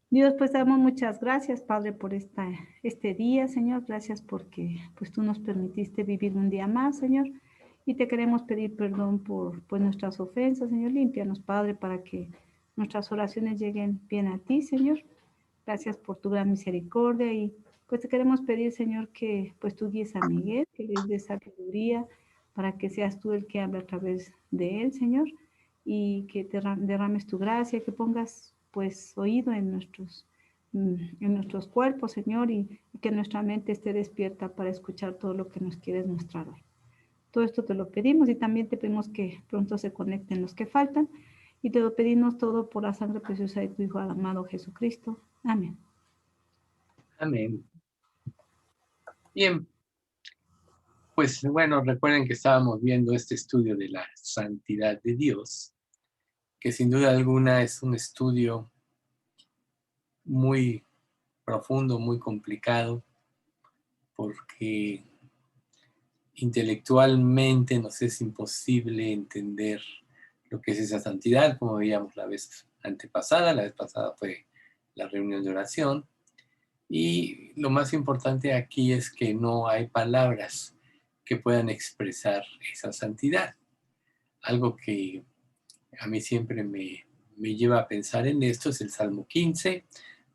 Dios, pues damos muchas gracias, Padre, por este día, Señor. Gracias porque pues tú nos permitiste vivir un día más, Señor. Y te queremos pedir perdón por pues, nuestras ofensas, Señor. Límpianos, Padre, para que nuestras oraciones lleguen bien a ti, Señor. Gracias por tu gran misericordia y pues te queremos pedir, Señor, que pues tú guíes a Miguel, que les dé sabiduría para que seas tú el que hable a través de él, Señor, y que te derrames tu gracia, que pongas pues oído en nuestros cuerpos, Señor, y que nuestra mente esté despierta para escuchar todo lo que nos quieres mostrar hoy. Todo esto te lo pedimos y también te pedimos que pronto se conecten los que faltan y te lo pedimos todo por la sangre preciosa de tu Hijo amado Jesucristo. Amén. Amén. Bien, pues bueno, recuerden que estábamos viendo este estudio de la santidad de Dios, que sin duda alguna es un estudio muy profundo, muy complicado, porque intelectualmente nos es imposible entender lo que es esa santidad, como veíamos la vez antepasada. La vez pasada fue la reunión de oración. Y lo más importante aquí es que no hay palabras que puedan expresar esa santidad. Algo que a mí siempre me lleva a pensar en esto es el Salmo 15.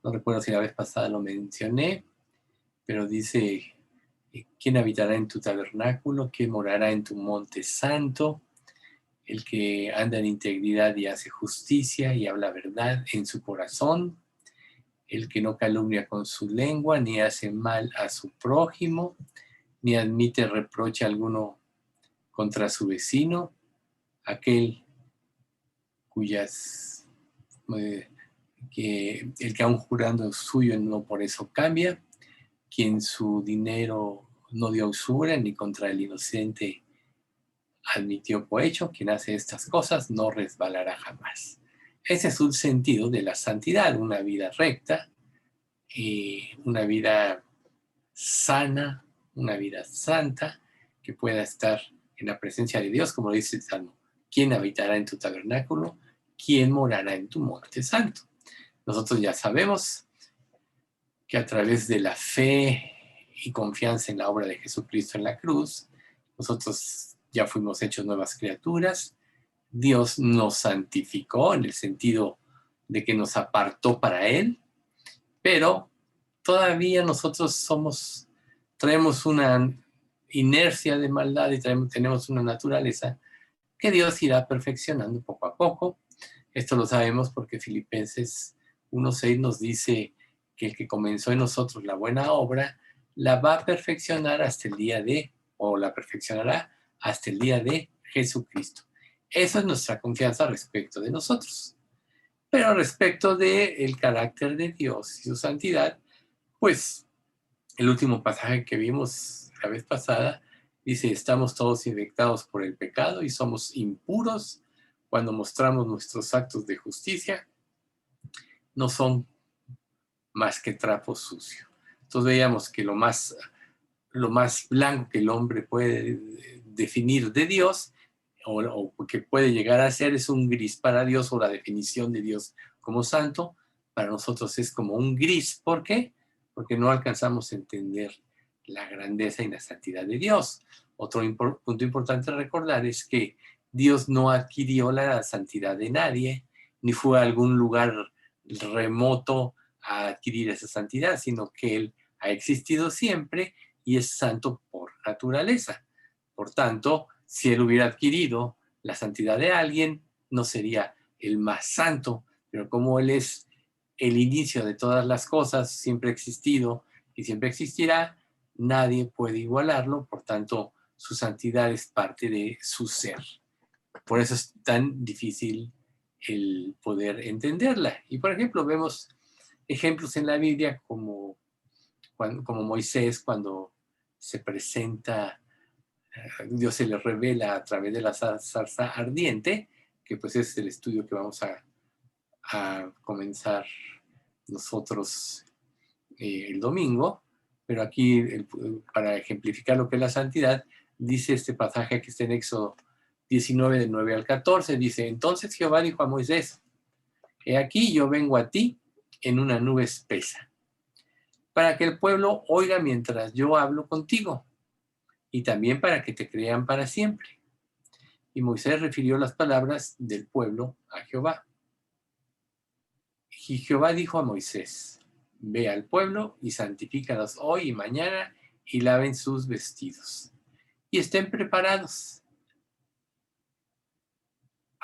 No recuerdo si la vez pasada lo mencioné, pero dice, ¿quién habitará en tu tabernáculo? ¿Quién morará en tu monte santo? El que anda en integridad y hace justicia y habla verdad en su corazón, el que no calumnia con su lengua, ni hace mal a su prójimo, ni admite reproche alguno contra su vecino, aquel cuyas, el que aun jurando es suyo no por eso cambia, quien su dinero no dio usura, ni contra el inocente admitió cohecho, quien hace estas cosas no resbalará jamás. Ese es un sentido de la santidad, una vida recta, una vida sana, una vida santa, que pueda estar en la presencia de Dios, como dice el Salmo. ¿Quién habitará en tu tabernáculo? ¿Quién morará en tu monte santo? Nosotros ya sabemos que a través de la fe y confianza en la obra de Jesucristo en la cruz, nosotros ya fuimos hechos nuevas criaturas. Dios nos santificó en el sentido de que nos apartó para Él, pero todavía nosotros traemos una inercia de maldad y tenemos una naturaleza que Dios irá perfeccionando poco a poco. Esto lo sabemos porque Filipenses 1:6 nos dice que el que comenzó en nosotros la buena obra la va a perfeccionar hasta el día o la perfeccionará hasta el día de Jesucristo. Esa es nuestra confianza respecto de nosotros. Pero respecto del carácter de Dios y su santidad, pues el último pasaje que vimos la vez pasada dice, estamos todos infectados por el pecado y somos impuros cuando mostramos nuestros actos de justicia, no son más que trapo sucio. Entonces veíamos que lo más blanco que el hombre puede definir de Dios o que puede llegar a ser es un gris para Dios, o la definición de Dios como santo para nosotros es como un gris. ¿Por qué? Porque no alcanzamos a entender la grandeza y la santidad de Dios. Otro punto importante a recordar es que Dios no adquirió la santidad de nadie, ni fue a algún lugar remoto a adquirir esa santidad, sino que Él ha existido siempre y es santo por naturaleza. Por tanto, si Él hubiera adquirido la santidad de alguien, no sería el más santo, pero como Él es el inicio de todas las cosas, siempre ha existido y siempre existirá, nadie puede igualarlo, por tanto, su santidad es parte de su ser. Por eso es tan difícil el poder entenderla. Y por ejemplo, vemos ejemplos en la Biblia como Moisés cuando se presenta, Dios se le revela a través de la zarza ardiente, que pues es el estudio que vamos a comenzar nosotros el domingo, pero aquí para ejemplificar lo que es la santidad, dice este pasaje que está en Éxodo 19, del 9 al 14, dice, entonces Jehová dijo a Moisés, he aquí yo vengo a ti en una nube espesa, para que el pueblo oiga mientras yo hablo contigo, y también para que te crean para siempre. Y Moisés refirió las palabras del pueblo a Jehová. Y Jehová dijo a Moisés: ve al pueblo y santifícalos hoy y mañana, y laven sus vestidos, y estén preparados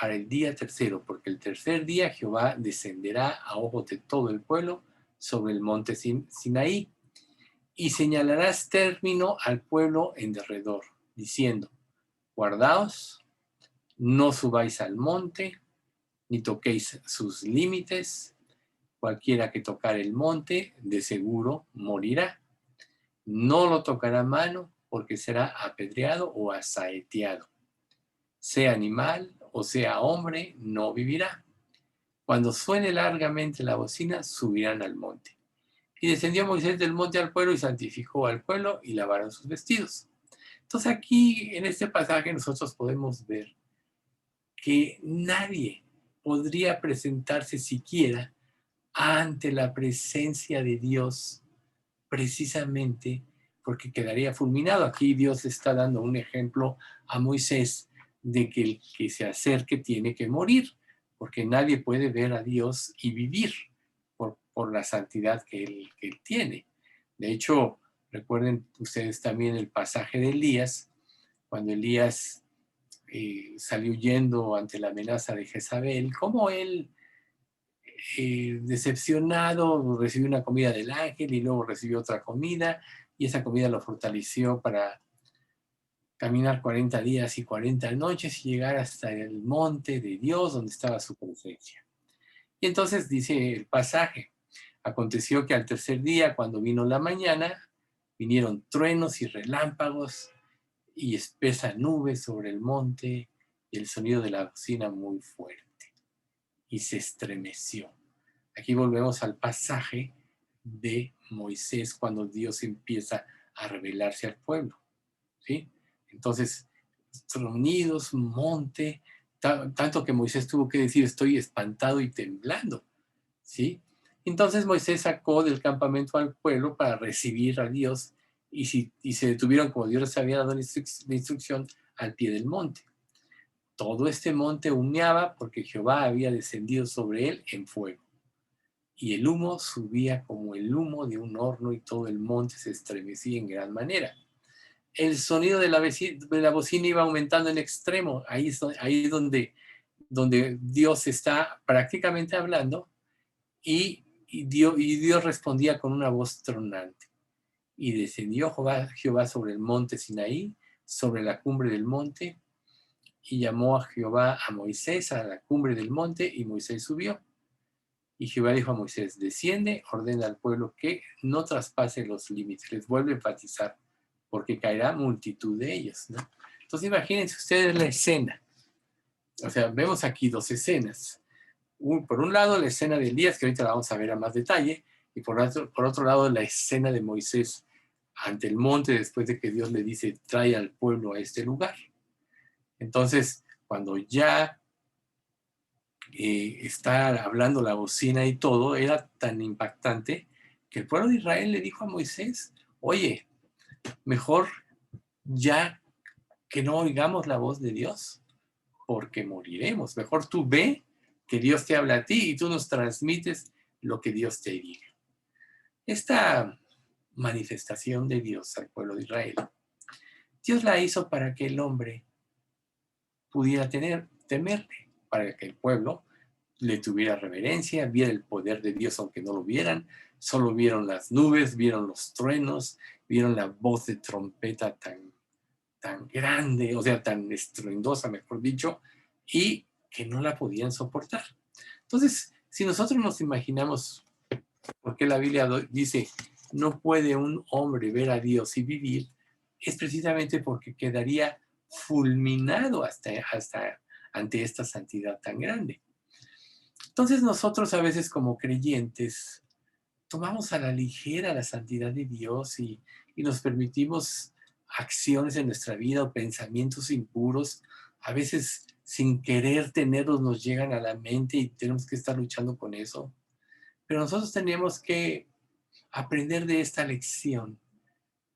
para el día tercero, porque el tercer día Jehová descenderá a ojos de todo el pueblo sobre el monte Sinaí, y señalarás término al pueblo en derredor, diciendo: guardaos, no subáis al monte, ni toquéis sus límites. Cualquiera que tocar el monte, de seguro morirá. No lo tocará mano, porque será apedreado o asaeteado. Sea animal o sea hombre, no vivirá. Cuando suene largamente la bocina, subirán al monte. Y descendió Moisés del monte al pueblo y santificó al pueblo y lavaron sus vestidos. Entonces aquí en este pasaje nosotros podemos ver que nadie podría presentarse siquiera ante la presencia de Dios precisamente porque quedaría fulminado. Aquí Dios está dando un ejemplo a Moisés de que el que se acerque tiene que morir, porque nadie puede ver a Dios y vivir por la santidad que él tiene. De hecho, recuerden ustedes también el pasaje de Elías, cuando Elías salió huyendo ante la amenaza de Jezabel, cómo él, decepcionado, recibió una comida del ángel y luego recibió otra comida, y esa comida lo fortaleció para caminar 40 días y 40 noches y llegar hasta el monte de Dios donde estaba su presencia. Y entonces dice el pasaje: aconteció que al tercer día, cuando vino la mañana, vinieron truenos y relámpagos y espesa nube sobre el monte, y el sonido de la bocina muy fuerte, y se estremeció. Aquí volvemos al pasaje de Moisés cuando Dios empieza a revelarse al pueblo, ¿sí? Entonces, tronidos, monte, tanto que Moisés tuvo que decir: estoy espantado y temblando, ¿sí? Entonces Moisés sacó del campamento al pueblo para recibir a Dios, y se detuvieron como Dios les había dado la instrucción al pie del monte. Todo este monte humeaba porque Jehová había descendido sobre él en fuego, y el humo subía como el humo de un horno, y todo el monte se estremecía en gran manera. El sonido de la bocina iba aumentando en extremo. Ahí es donde Dios está prácticamente hablando, y Dios respondía con una voz tronante. Y descendió Jehová sobre el monte Sinaí, sobre la cumbre del monte, y llamó a Jehová a Moisés a la cumbre del monte, y Moisés subió. Y Jehová dijo a Moisés: desciende, ordena al pueblo que no traspase los límites. Les vuelve a enfatizar, porque caerá multitud de ellos, ¿no? Entonces imagínense ustedes la escena. O sea, vemos aquí dos escenas. Por un lado, la escena de Elías, que ahorita la vamos a ver a más detalle, y por otro lado, la escena de Moisés ante el monte, después de que Dios le dice: trae al pueblo a este lugar. Entonces, cuando ya está hablando la bocina y todo, era tan impactante que el pueblo de Israel le dijo a Moisés: oye, mejor ya que no oigamos la voz de Dios, porque moriremos. Mejor tú ve que Dios te habla a ti y tú nos transmites lo que Dios te diga. Esta manifestación de Dios al pueblo de Israel, Dios la hizo para que el hombre pudiera temerle, para que el pueblo le tuviera reverencia, viera el poder de Dios aunque no lo vieran. Solo vieron las nubes, vieron los truenos, vieron la voz de trompeta tan grande, o sea, tan estruendosa, mejor dicho, y que no la podían soportar. Entonces, si nosotros nos imaginamos por qué la Biblia dice: no puede un hombre ver a Dios y vivir, es precisamente porque quedaría fulminado hasta ante esta santidad tan grande. Entonces nosotros a veces como creyentes tomamos a la ligera la santidad de Dios, y nos permitimos acciones en nuestra vida o pensamientos impuros. A veces sin querer tenerlos nos llegan a la mente y tenemos que estar luchando con eso. Pero nosotros tenemos que aprender de esta lección,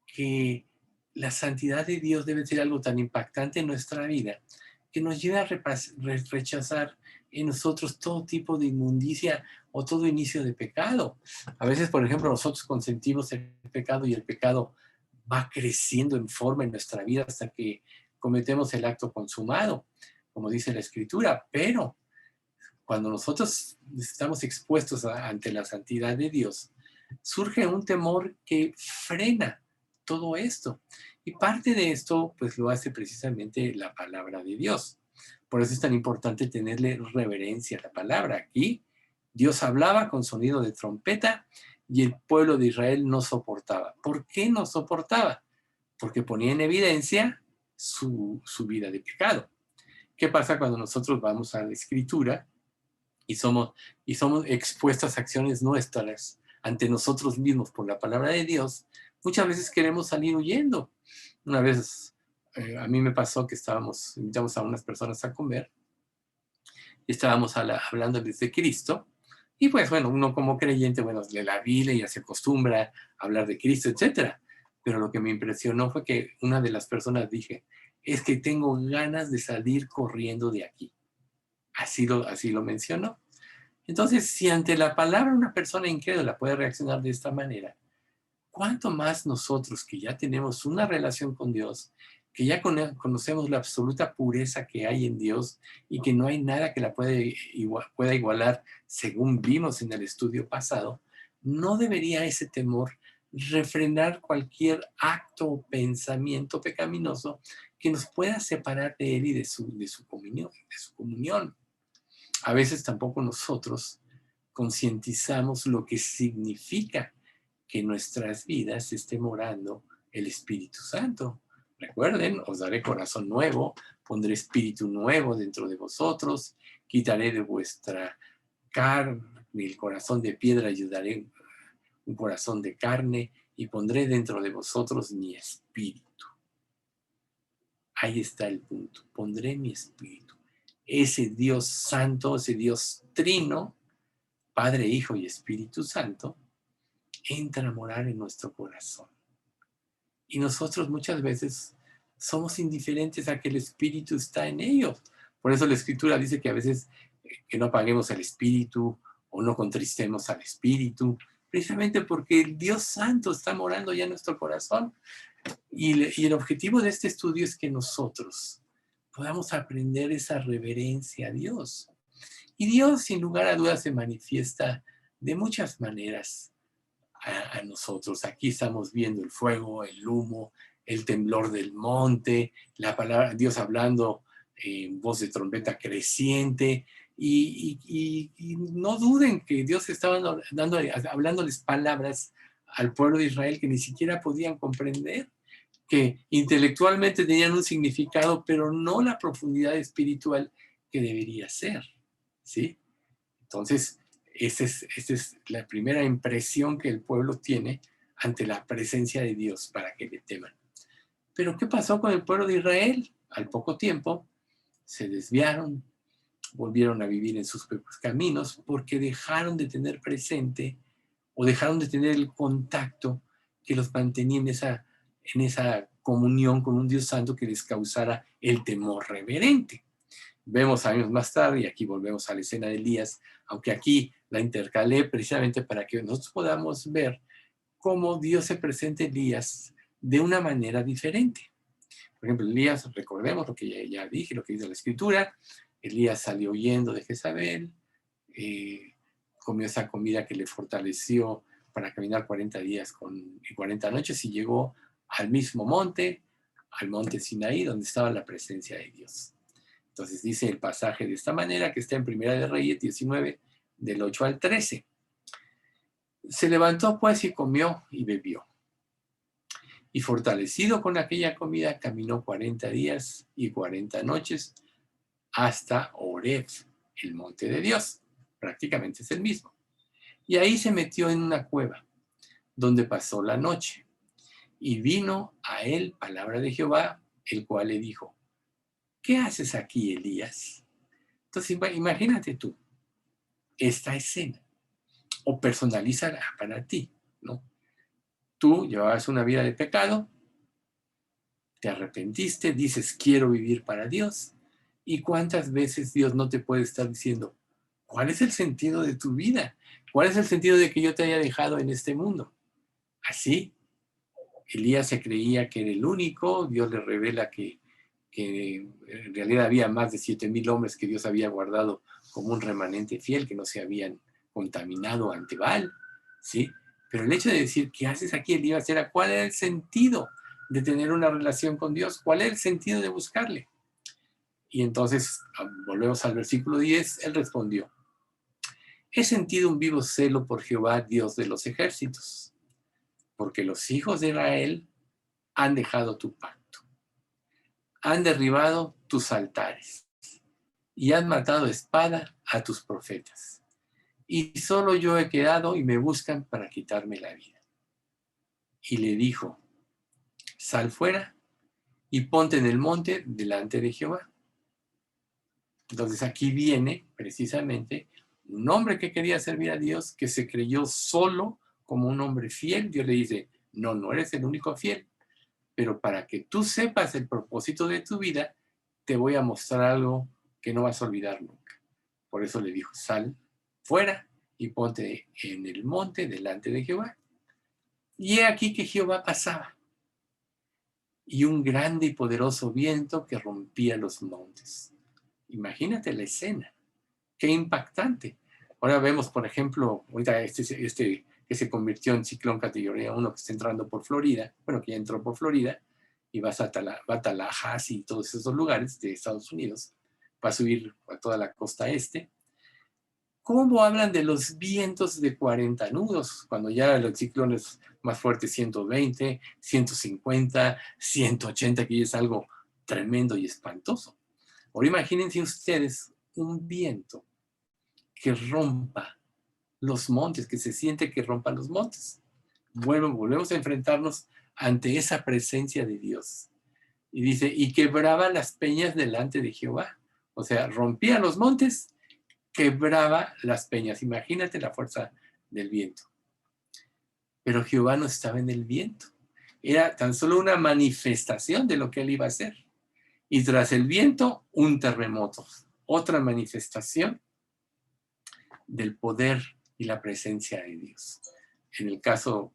que la santidad de Dios debe ser algo tan impactante en nuestra vida, que nos lleve a rechazar en nosotros todo tipo de inmundicia o todo inicio de pecado. A veces, por ejemplo, nosotros consentimos el pecado y el pecado va creciendo en forma en nuestra vida hasta que cometemos el acto consumado, como dice la Escritura. Pero cuando nosotros estamos expuestos ante la santidad de Dios, surge un temor que frena todo esto. Y parte de esto, pues lo hace precisamente la palabra de Dios. Por eso es tan importante tenerle reverencia a la palabra. Aquí Dios hablaba con sonido de trompeta y el pueblo de Israel no soportaba. ¿Por qué no soportaba? Porque ponía en evidencia su vida de pecado. ¿Qué pasa cuando nosotros vamos a la Escritura y somos expuestas a acciones nuestras ante nosotros mismos por la palabra de Dios? Muchas veces queremos salir huyendo. Una vez a mí me pasó que invitamos a unas personas a comer y estábamos hablándoles de Cristo. Y pues bueno, uno como creyente, bueno, lee la Biblia y ya se acostumbra a hablar de Cristo, etcétera. Pero lo que me impresionó fue que una de las personas dije, es que tengo ganas de salir corriendo de aquí. Así lo mencionó. Entonces, si ante la palabra una persona incrédula puede reaccionar de esta manera, ¿cuánto más nosotros que ya tenemos una relación con Dios, que ya conocemos la absoluta pureza que hay en Dios y que no hay nada que la pueda igualar según vimos en el estudio pasado? ¿No debería ese temor refrenar cualquier acto o pensamiento pecaminoso que nos pueda separar de Él y de su comunión? A veces tampoco nosotros concientizamos lo que significa que en nuestras vidas esté morando el Espíritu Santo. Recuerden, os daré corazón nuevo, pondré espíritu nuevo dentro de vosotros, quitaré de vuestra carne el corazón de piedra y os daré un corazón de carne y pondré dentro de vosotros mi espíritu. Ahí está el punto, pondré mi espíritu. Ese Dios santo, ese Dios trino, Padre, Hijo y Espíritu Santo, entra a morar en nuestro corazón. Y nosotros muchas veces somos indiferentes a que el Espíritu está en ellos. Por eso la Escritura dice que a veces que no apaguemos el Espíritu o no contristemos al Espíritu, precisamente porque el Dios Santo está morando ya en nuestro corazón. Y el objetivo de este estudio es que nosotros podamos aprender esa reverencia a Dios. Y Dios, sin lugar a dudas, se manifiesta de muchas maneras a nosotros. Aquí estamos viendo el fuego, el humo, el temblor del monte, la palabra, Dios hablando en voz de trompeta creciente. Y no duden que Dios estaba hablándoles palabras al pueblo de Israel que ni siquiera podían comprender, que intelectualmente tenían un significado, pero no la profundidad espiritual que debería ser, ¿sí? Entonces, esa es la primera impresión que el pueblo tiene ante la presencia de Dios para que le teman. Pero ¿qué pasó con el pueblo de Israel? Al poco tiempo se desviaron, volvieron a vivir en sus propios caminos porque dejaron de tener presente o dejaron de tener el contacto que los mantenía en esa comunión con un Dios santo que les causara el temor reverente. Vemos años más tarde, y aquí volvemos a la escena de Elías, aunque aquí la intercalé precisamente para que nosotros podamos ver cómo Dios se presenta a Elías de una manera diferente. Por ejemplo, Elías, recordemos lo que ya dije, lo que dice la Escritura. Elías salió huyendo de Jezabel, comió esa comida que le fortaleció para caminar 40 días y 40 noches y llegó al mismo monte, al monte Sinaí, donde estaba la presencia de Dios. Entonces dice el pasaje de esta manera, que está en Primera de Reyes 19, del 8 al 13. Se levantó pues y comió y bebió. Y fortalecido con aquella comida, caminó 40 días y 40 noches hasta Horeb, el monte de Dios. Prácticamente es el mismo. Y ahí se metió en una cueva, donde pasó la noche. Y vino a él palabra de Jehová, el cual le dijo, ¿qué haces aquí, Elías? Entonces, imagínate tú esta escena. o personalízala para ti, ¿no? Tú llevabas una vida de pecado, te arrepentiste, dices, quiero vivir para Dios. ¿Y cuántas veces Dios no te puede estar diciendo, ¿cuál es el sentido de tu vida? ¿Cuál es el sentido de que yo te haya dejado en este mundo? Así, Elías se creía que era el único, Dios le revela que en realidad había más de 7,000 hombres que Dios había guardado como un remanente fiel, que no se habían contaminado ante Baal, ¿sí? Pero el hecho de decir, ¿qué haces aquí, Elías? Era, ¿cuál era el sentido de tener una relación con Dios? ¿Cuál era el sentido de buscarle? Y entonces, volvemos al versículo 10, él respondió, he sentido un vivo celo por Jehová, Dios de los ejércitos, porque los hijos de Israel han dejado tu pacto, han derribado tus altares y han matado a espada a tus profetas. Y solo yo he quedado y me buscan para quitarme la vida. Y le dijo, sal fuera y ponte en el monte delante de Jehová. Entonces aquí viene precisamente un hombre que quería servir a Dios, que se creyó solo como un hombre fiel. Dios le dice, no, no eres el único fiel, pero para que tú sepas el propósito de tu vida, te voy a mostrar algo que no vas a olvidar nunca. Por eso le dijo, sal fuera y ponte en el monte delante de Jehová. Y he aquí que Jehová pasaba, y un grande y poderoso viento que rompía los montes. Imagínate la escena, qué impactante. Ahora vemos, por ejemplo, ahorita este que se convirtió en ciclón categoría 1 que está entrando por Florida, bueno, que ya entró por Florida, y va a Tallahassee y todos esos lugares de Estados Unidos, va a subir a toda la costa este. ¿Cómo hablan de los vientos de 40 nudos? Cuando ya los ciclones más fuertes 120, 150, 180, que ya es algo tremendo y espantoso. Ahora imagínense ustedes un viento que rompa los montes, que se siente que rompa los montes. Bueno, volvemos a enfrentarnos ante esa presencia de Dios. Y dice, y quebraba las peñas delante de Jehová. O sea, rompía los montes, quebraba las peñas. Imagínate la fuerza del viento. Pero Jehová no estaba en el viento. Era tan solo una manifestación de lo que él iba a hacer. Y tras el viento, un terremoto. Otra manifestación del poder y la presencia de Dios. En el caso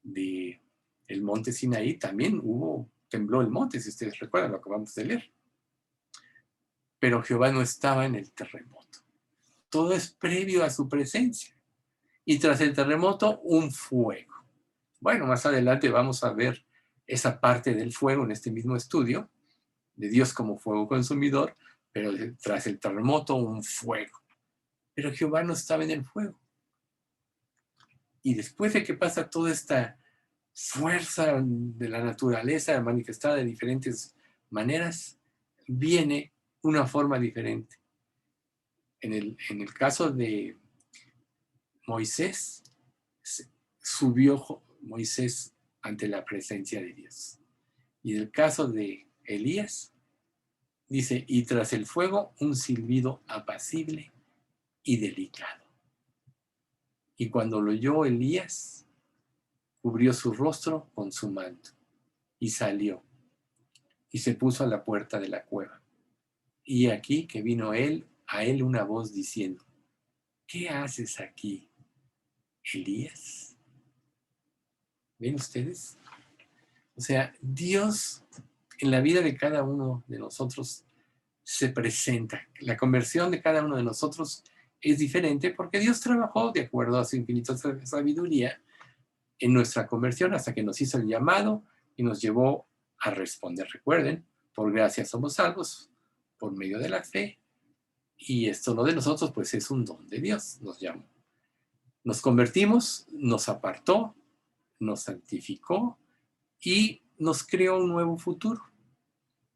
de el monte Sinaí también tembló el monte, si ustedes recuerdan lo que acabamos de leer. Pero Jehová no estaba en el terremoto. Todo es previo a su presencia. Y tras el terremoto, un fuego. Bueno, más adelante vamos a ver esa parte del fuego en este mismo estudio, de Dios como fuego consumidor, pero tras el terremoto, un fuego. Pero Jehová no estaba en el fuego. Y después de que pasa toda esta fuerza de la naturaleza manifestada de diferentes maneras, viene una forma diferente. En el caso de Moisés, subió Moisés ante la presencia de Dios. Y en el caso de Elías, dice, y tras el fuego un silbido apacible y delicado. Y cuando lo oyó Elías, cubrió su rostro con su manto y salió y se puso a la puerta de la cueva. Y aquí que vino a él una voz diciendo, ¿qué haces aquí, Elías? ¿Ven ustedes? O sea, Dios en la vida de cada uno de nosotros se presenta. La conversión de cada uno de nosotros es diferente porque Dios trabajó de acuerdo a su infinita sabiduría en nuestra conversión hasta que nos hizo el llamado y nos llevó a responder. Recuerden, por gracia somos salvos, por medio de la fe, y esto no de nosotros, pues es un don de Dios, nos llamó. Nos convertimos, nos apartó, nos santificó y nos creó un nuevo futuro.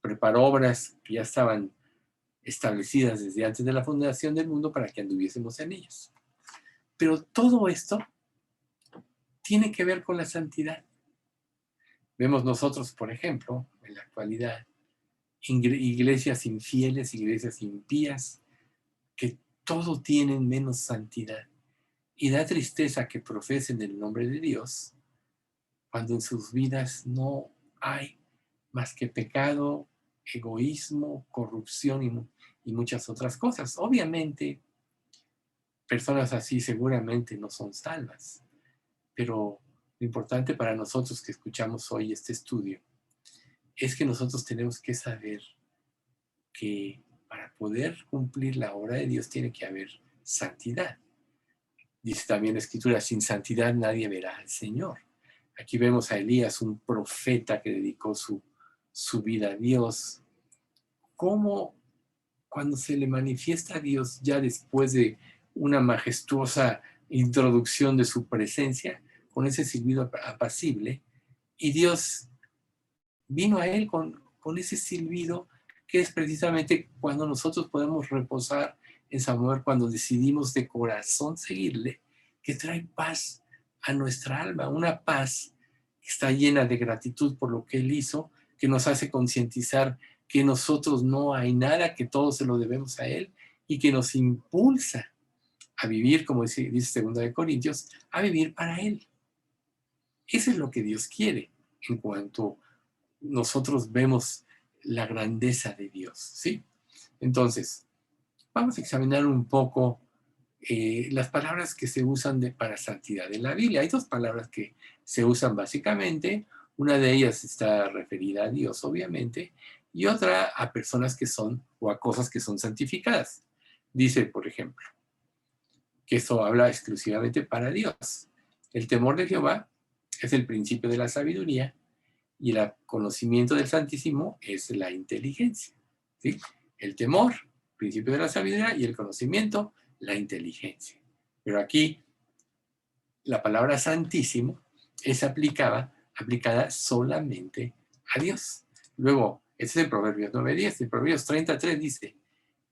Preparó obras que ya estaban establecidas desde antes de la fundación del mundo para que anduviésemos en ellas. Pero todo esto tiene que ver con la santidad. Vemos nosotros, por ejemplo, en la actualidad, iglesias infieles, iglesias impías, que todo tienen menos santidad. Y da tristeza que profesen el nombre de Dios cuando en sus vidas no hay más que pecado, egoísmo, corrupción y muchas otras cosas. Obviamente, personas así seguramente no son salvas, pero lo importante para nosotros que escuchamos hoy este estudio es que nosotros tenemos que saber que para poder cumplir la obra de Dios tiene que haber santidad. Dice también la Escritura, sin santidad nadie verá al Señor. Aquí vemos a Elías, un profeta que dedicó su vida a Dios. Cómo cuando se le manifiesta a Dios ya después de una majestuosa introducción de su presencia, con ese silbido apacible, y Dios vino a él con ese silbido que es precisamente cuando nosotros podemos reposar en Samuel, cuando decidimos de corazón seguirle, que trae paz a nuestra alma, una paz que está llena de gratitud por lo que Él hizo, que nos hace concientizar que nosotros no hay nada, que todo se lo debemos a Él y que nos impulsa a vivir, como dice 2 de Corintios, a vivir para Él. Eso es lo que Dios quiere en cuanto nosotros vemos la grandeza de Dios, ¿sí? Entonces, vamos a examinar un poco las palabras que se usan para santidad en la Biblia. Hay dos palabras que se usan básicamente. Una de ellas está referida a Dios, obviamente, y otra a personas que son, o a cosas que son santificadas. Dice, por ejemplo, que esto habla exclusivamente para Dios. El temor de Jehová es el principio de la sabiduría y el conocimiento del Santísimo es la inteligencia, ¿sí? El temor, principio de la sabiduría, y el conocimiento, la inteligencia. Pero aquí la palabra santísimo es aplicada solamente a Dios. Luego, este es el Proverbios 9:10. El Proverbios 33 dice,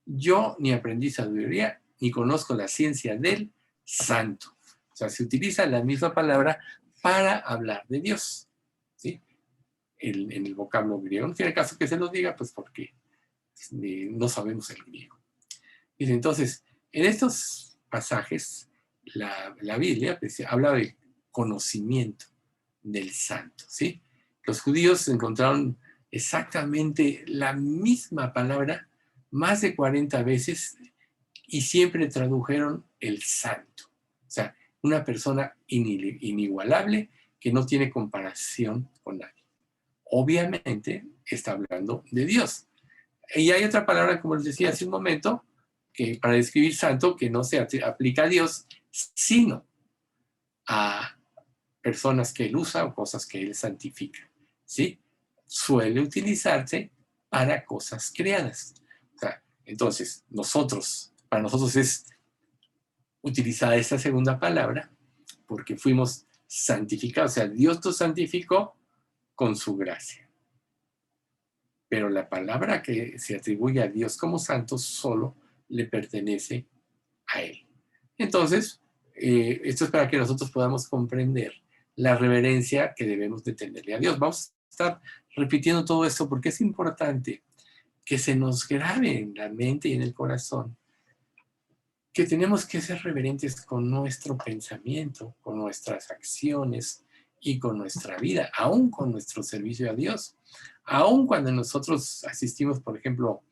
yo ni aprendí sabiduría, ni conozco la ciencia del santo. O sea, se utiliza la misma palabra para hablar de Dios, ¿sí? En el vocablo griego. No tiene caso que se lo diga, pues porque no sabemos el griego. Dice, entonces, en estos pasajes, la Biblia pues, habla de conocimiento del santo, ¿sí? Los judíos encontraron exactamente la misma palabra más de 40 veces y siempre tradujeron el santo. O sea, una persona inigualable que no tiene comparación con nadie. Obviamente está hablando de Dios. Y hay otra palabra, como les decía hace un momento, que para describir santo, que no se aplica a Dios, sino a personas que Él usa o cosas que Él santifica, ¿sí? Suele utilizarse para cosas creadas. O sea, entonces, para nosotros es utilizada esta segunda palabra porque fuimos santificados. O sea, Dios nos santificó con su gracia. Pero la palabra que se atribuye a Dios como santo solo le pertenece a Él. Entonces, esto es para que nosotros podamos comprender la reverencia que debemos de tenerle a Dios. Vamos a estar repitiendo todo esto porque es importante que se nos grabe en la mente y en el corazón que tenemos que ser reverentes con nuestro pensamiento, con nuestras acciones y con nuestra vida, aún con nuestro servicio a Dios. Aún cuando nosotros asistimos, por ejemplo,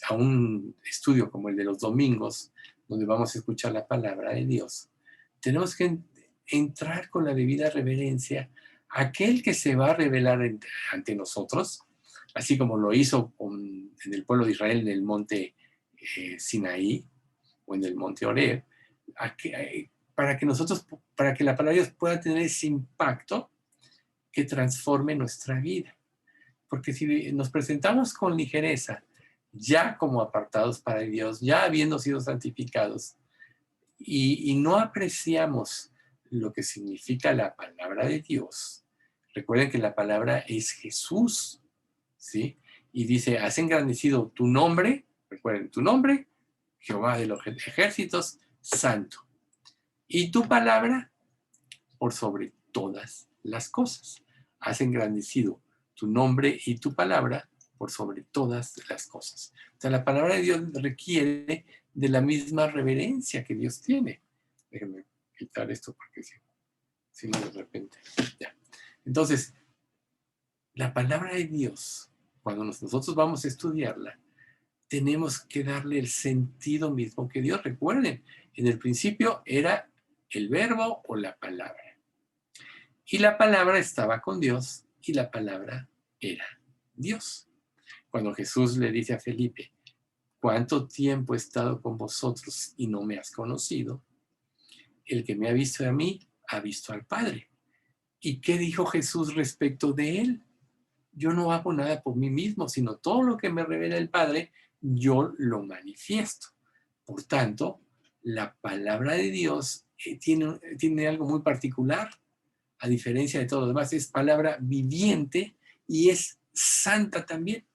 a un estudio como el de los domingos, donde vamos a escuchar la palabra de Dios, tenemos que entrar con la debida reverencia a aquel que se va a revelar ante nosotros, así como lo hizo en el pueblo de Israel en el monte Sinaí, o en el monte Oreb, para que la palabra de Dios pueda tener ese impacto que transforme nuestra vida. Porque si nos presentamos con ligereza, ya como apartados para Dios, ya habiendo sido santificados, y no apreciamos lo que significa la palabra de Dios, recuerden que la palabra es Jesús, ¿sí? Y dice, has engrandecido tu nombre, recuerden, tu nombre, Jehová de los ejércitos, santo. Y tu palabra por sobre todas las cosas. Has engrandecido tu nombre y tu palabra por sobre todas las cosas. O sea, la palabra de Dios requiere de la misma reverencia que Dios tiene. Déjenme quitar esto porque si no de repente. Ya. Entonces, la palabra de Dios, cuando nosotros vamos a estudiarla, tenemos que darle el sentido mismo que Dios. Recuerden, en el principio era el verbo o la palabra. Y la palabra estaba con Dios y la palabra era Dios. Cuando Jesús le dice a Felipe, ¿cuánto tiempo he estado con vosotros y no me has conocido? El que me ha visto a mí, ha visto al Padre. ¿Y qué dijo Jesús respecto de él? Yo no hago nada por mí mismo, sino todo lo que me revela el Padre, yo lo manifiesto. Por tanto, la palabra de Dios tiene algo muy particular, a diferencia de todo lo demás, es palabra viviente y es santa también.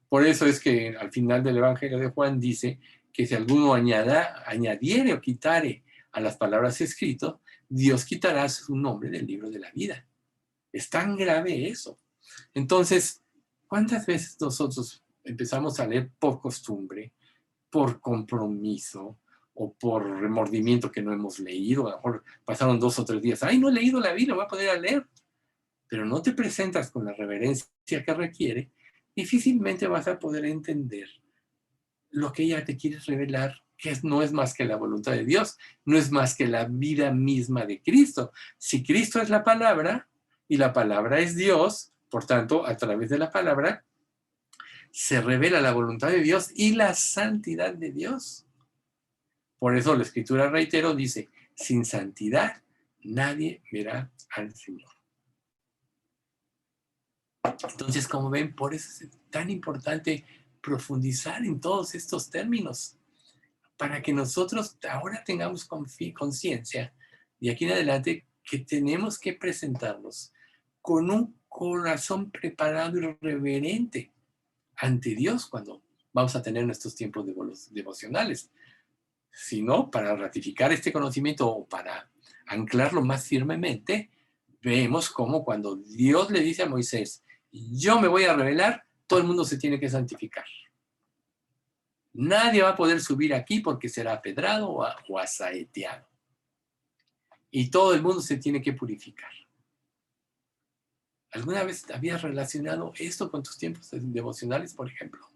Por eso es que al final del Evangelio de Juan dice que si alguno añadiere o quitare a las palabras escritas, Dios quitará su nombre del libro de la vida. Es tan grave eso. Entonces, ¿cuántas veces nosotros empezamos a leer por costumbre, por compromiso o por remordimiento que no hemos leído? A lo mejor pasaron 2 o 3 días. ¡Ay, no he leído la Biblia! Voy a poder leer. Pero no te presentas con la reverencia que requiere, difícilmente vas a poder entender lo que ella te quiere revelar, que no es más que la voluntad de Dios, no es más que la vida misma de Cristo. Si Cristo es la palabra y la palabra es Dios, por tanto, a través de la palabra se revela la voluntad de Dios y la santidad de Dios. Por eso la Escritura, reitero, dice, sin santidad nadie verá al Señor. Entonces, como ven, por eso es tan importante profundizar en todos estos términos, para que nosotros ahora tengamos conciencia de aquí en adelante que tenemos que presentarnos con un corazón preparado y reverente ante Dios cuando vamos a tener nuestros tiempos devocionales. Si no, para ratificar este conocimiento o para anclarlo más firmemente, vemos cómo cuando Dios le dice a Moisés, yo me voy a revelar, todo el mundo se tiene que santificar. Nadie va a poder subir aquí porque será apedrado o asaeteado. Y todo el mundo se tiene que purificar. ¿Alguna vez habías relacionado esto con tus tiempos devocionales, por ejemplo?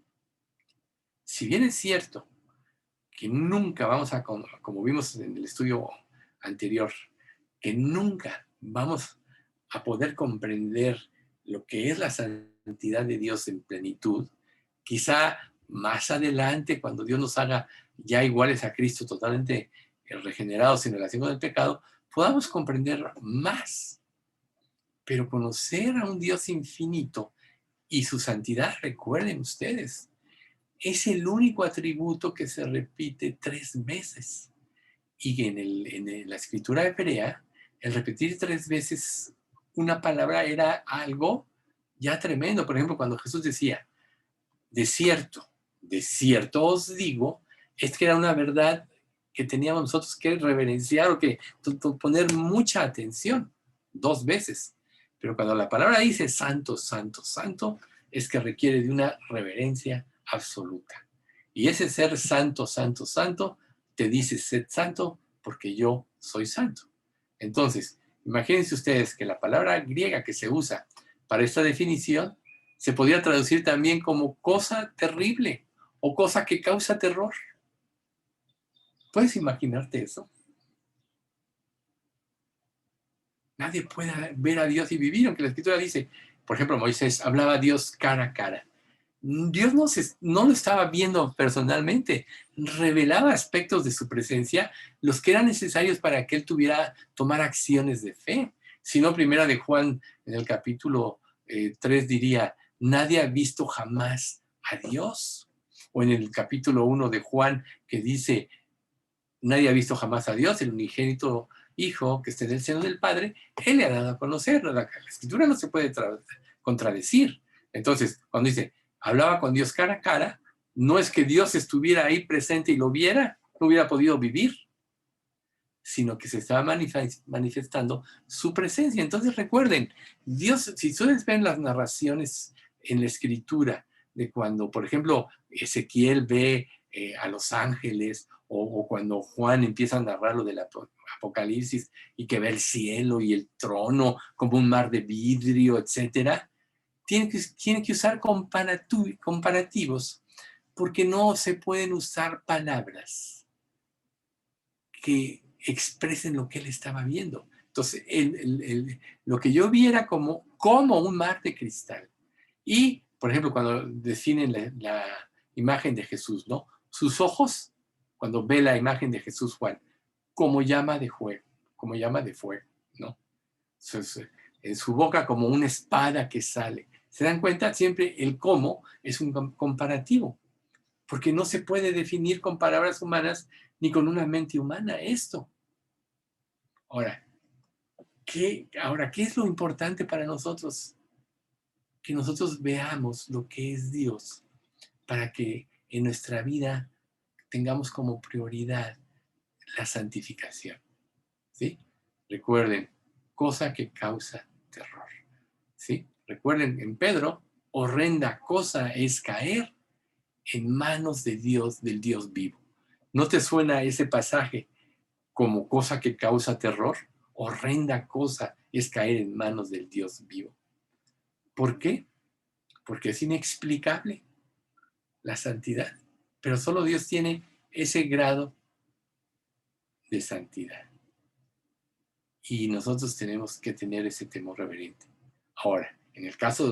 Si bien es cierto que nunca vamos a, como vimos en el estudio anterior, que nunca vamos a poder comprender lo que es la santidad de Dios en plenitud, quizá más adelante, cuando Dios nos haga ya iguales a Cristo, totalmente regenerados en relación con el pecado, podamos comprender más. Pero conocer a un Dios infinito y su santidad, recuerden ustedes, es el único atributo que se repite 3 veces. Y en la escritura hebrea, el repetir 3 veces una palabra era algo ya tremendo. Por ejemplo, cuando Jesús decía, de cierto os digo, es que era una verdad que teníamos nosotros que reverenciar o que poner mucha atención 2 veces. Pero cuando la palabra dice santo, santo, santo, es que requiere de una reverencia absoluta. Y ese ser santo, santo, santo, te dice, sed santo porque yo soy santo. Entonces, imagínense ustedes que la palabra griega que se usa para esta definición se podría traducir también como cosa terrible o cosa que causa terror. ¿Puedes imaginarte eso? Nadie puede ver a Dios y vivir, aunque la Escritura dice, por ejemplo, Moisés hablaba a Dios cara a cara. Dios no lo estaba viendo personalmente, revelaba aspectos de su presencia, los que eran necesarios para que él tomar acciones de fe. Si no, primera de Juan, en el capítulo 3 diría, nadie ha visto jamás a Dios. O en el capítulo 1 de Juan, que dice, nadie ha visto jamás a Dios, el unigénito Hijo que está en el seno del Padre, Él le ha dado a conocer. La Escritura no se puede contradecir. Entonces, cuando dice, hablaba con Dios cara a cara, no es que Dios estuviera ahí presente y lo viera, no hubiera podido vivir, sino que se estaba manifestando su presencia. Entonces recuerden, Dios, si ustedes ven las narraciones en la Escritura, de cuando, por ejemplo, Ezequiel ve a los ángeles, o cuando Juan empieza a narrar lo del Apocalipsis y que ve el cielo y el trono como un mar de vidrio, etcétera, tiene que usar comparativos, porque no se pueden usar palabras que expresen lo que él estaba viendo. Entonces, lo que yo vi era como un mar de cristal. Y, por ejemplo, cuando definen la imagen de Jesús, ¿no? Sus ojos, cuando ve la imagen de Jesús, Juan, como llama de fuego, ¿no? Entonces, en su boca como una espada que sale. ¿Se dan cuenta? Siempre el cómo es un comparativo, porque no se puede definir con palabras humanas ni con una mente humana esto. Ahora, ¿qué es lo importante para nosotros? Que nosotros veamos lo que es Dios para que en nuestra vida tengamos como prioridad la santificación, ¿sí? Recuerden, cosa que causa terror, ¿sí? Recuerden, en Pedro, horrenda cosa es caer en manos de Dios, del Dios vivo. ¿No te suena ese pasaje como cosa que causa terror? Horrenda cosa es caer en manos del Dios vivo. ¿Por qué? Porque es inexplicable la santidad, pero solo Dios tiene ese grado de santidad. Y nosotros tenemos que tener ese temor reverente. Ahora,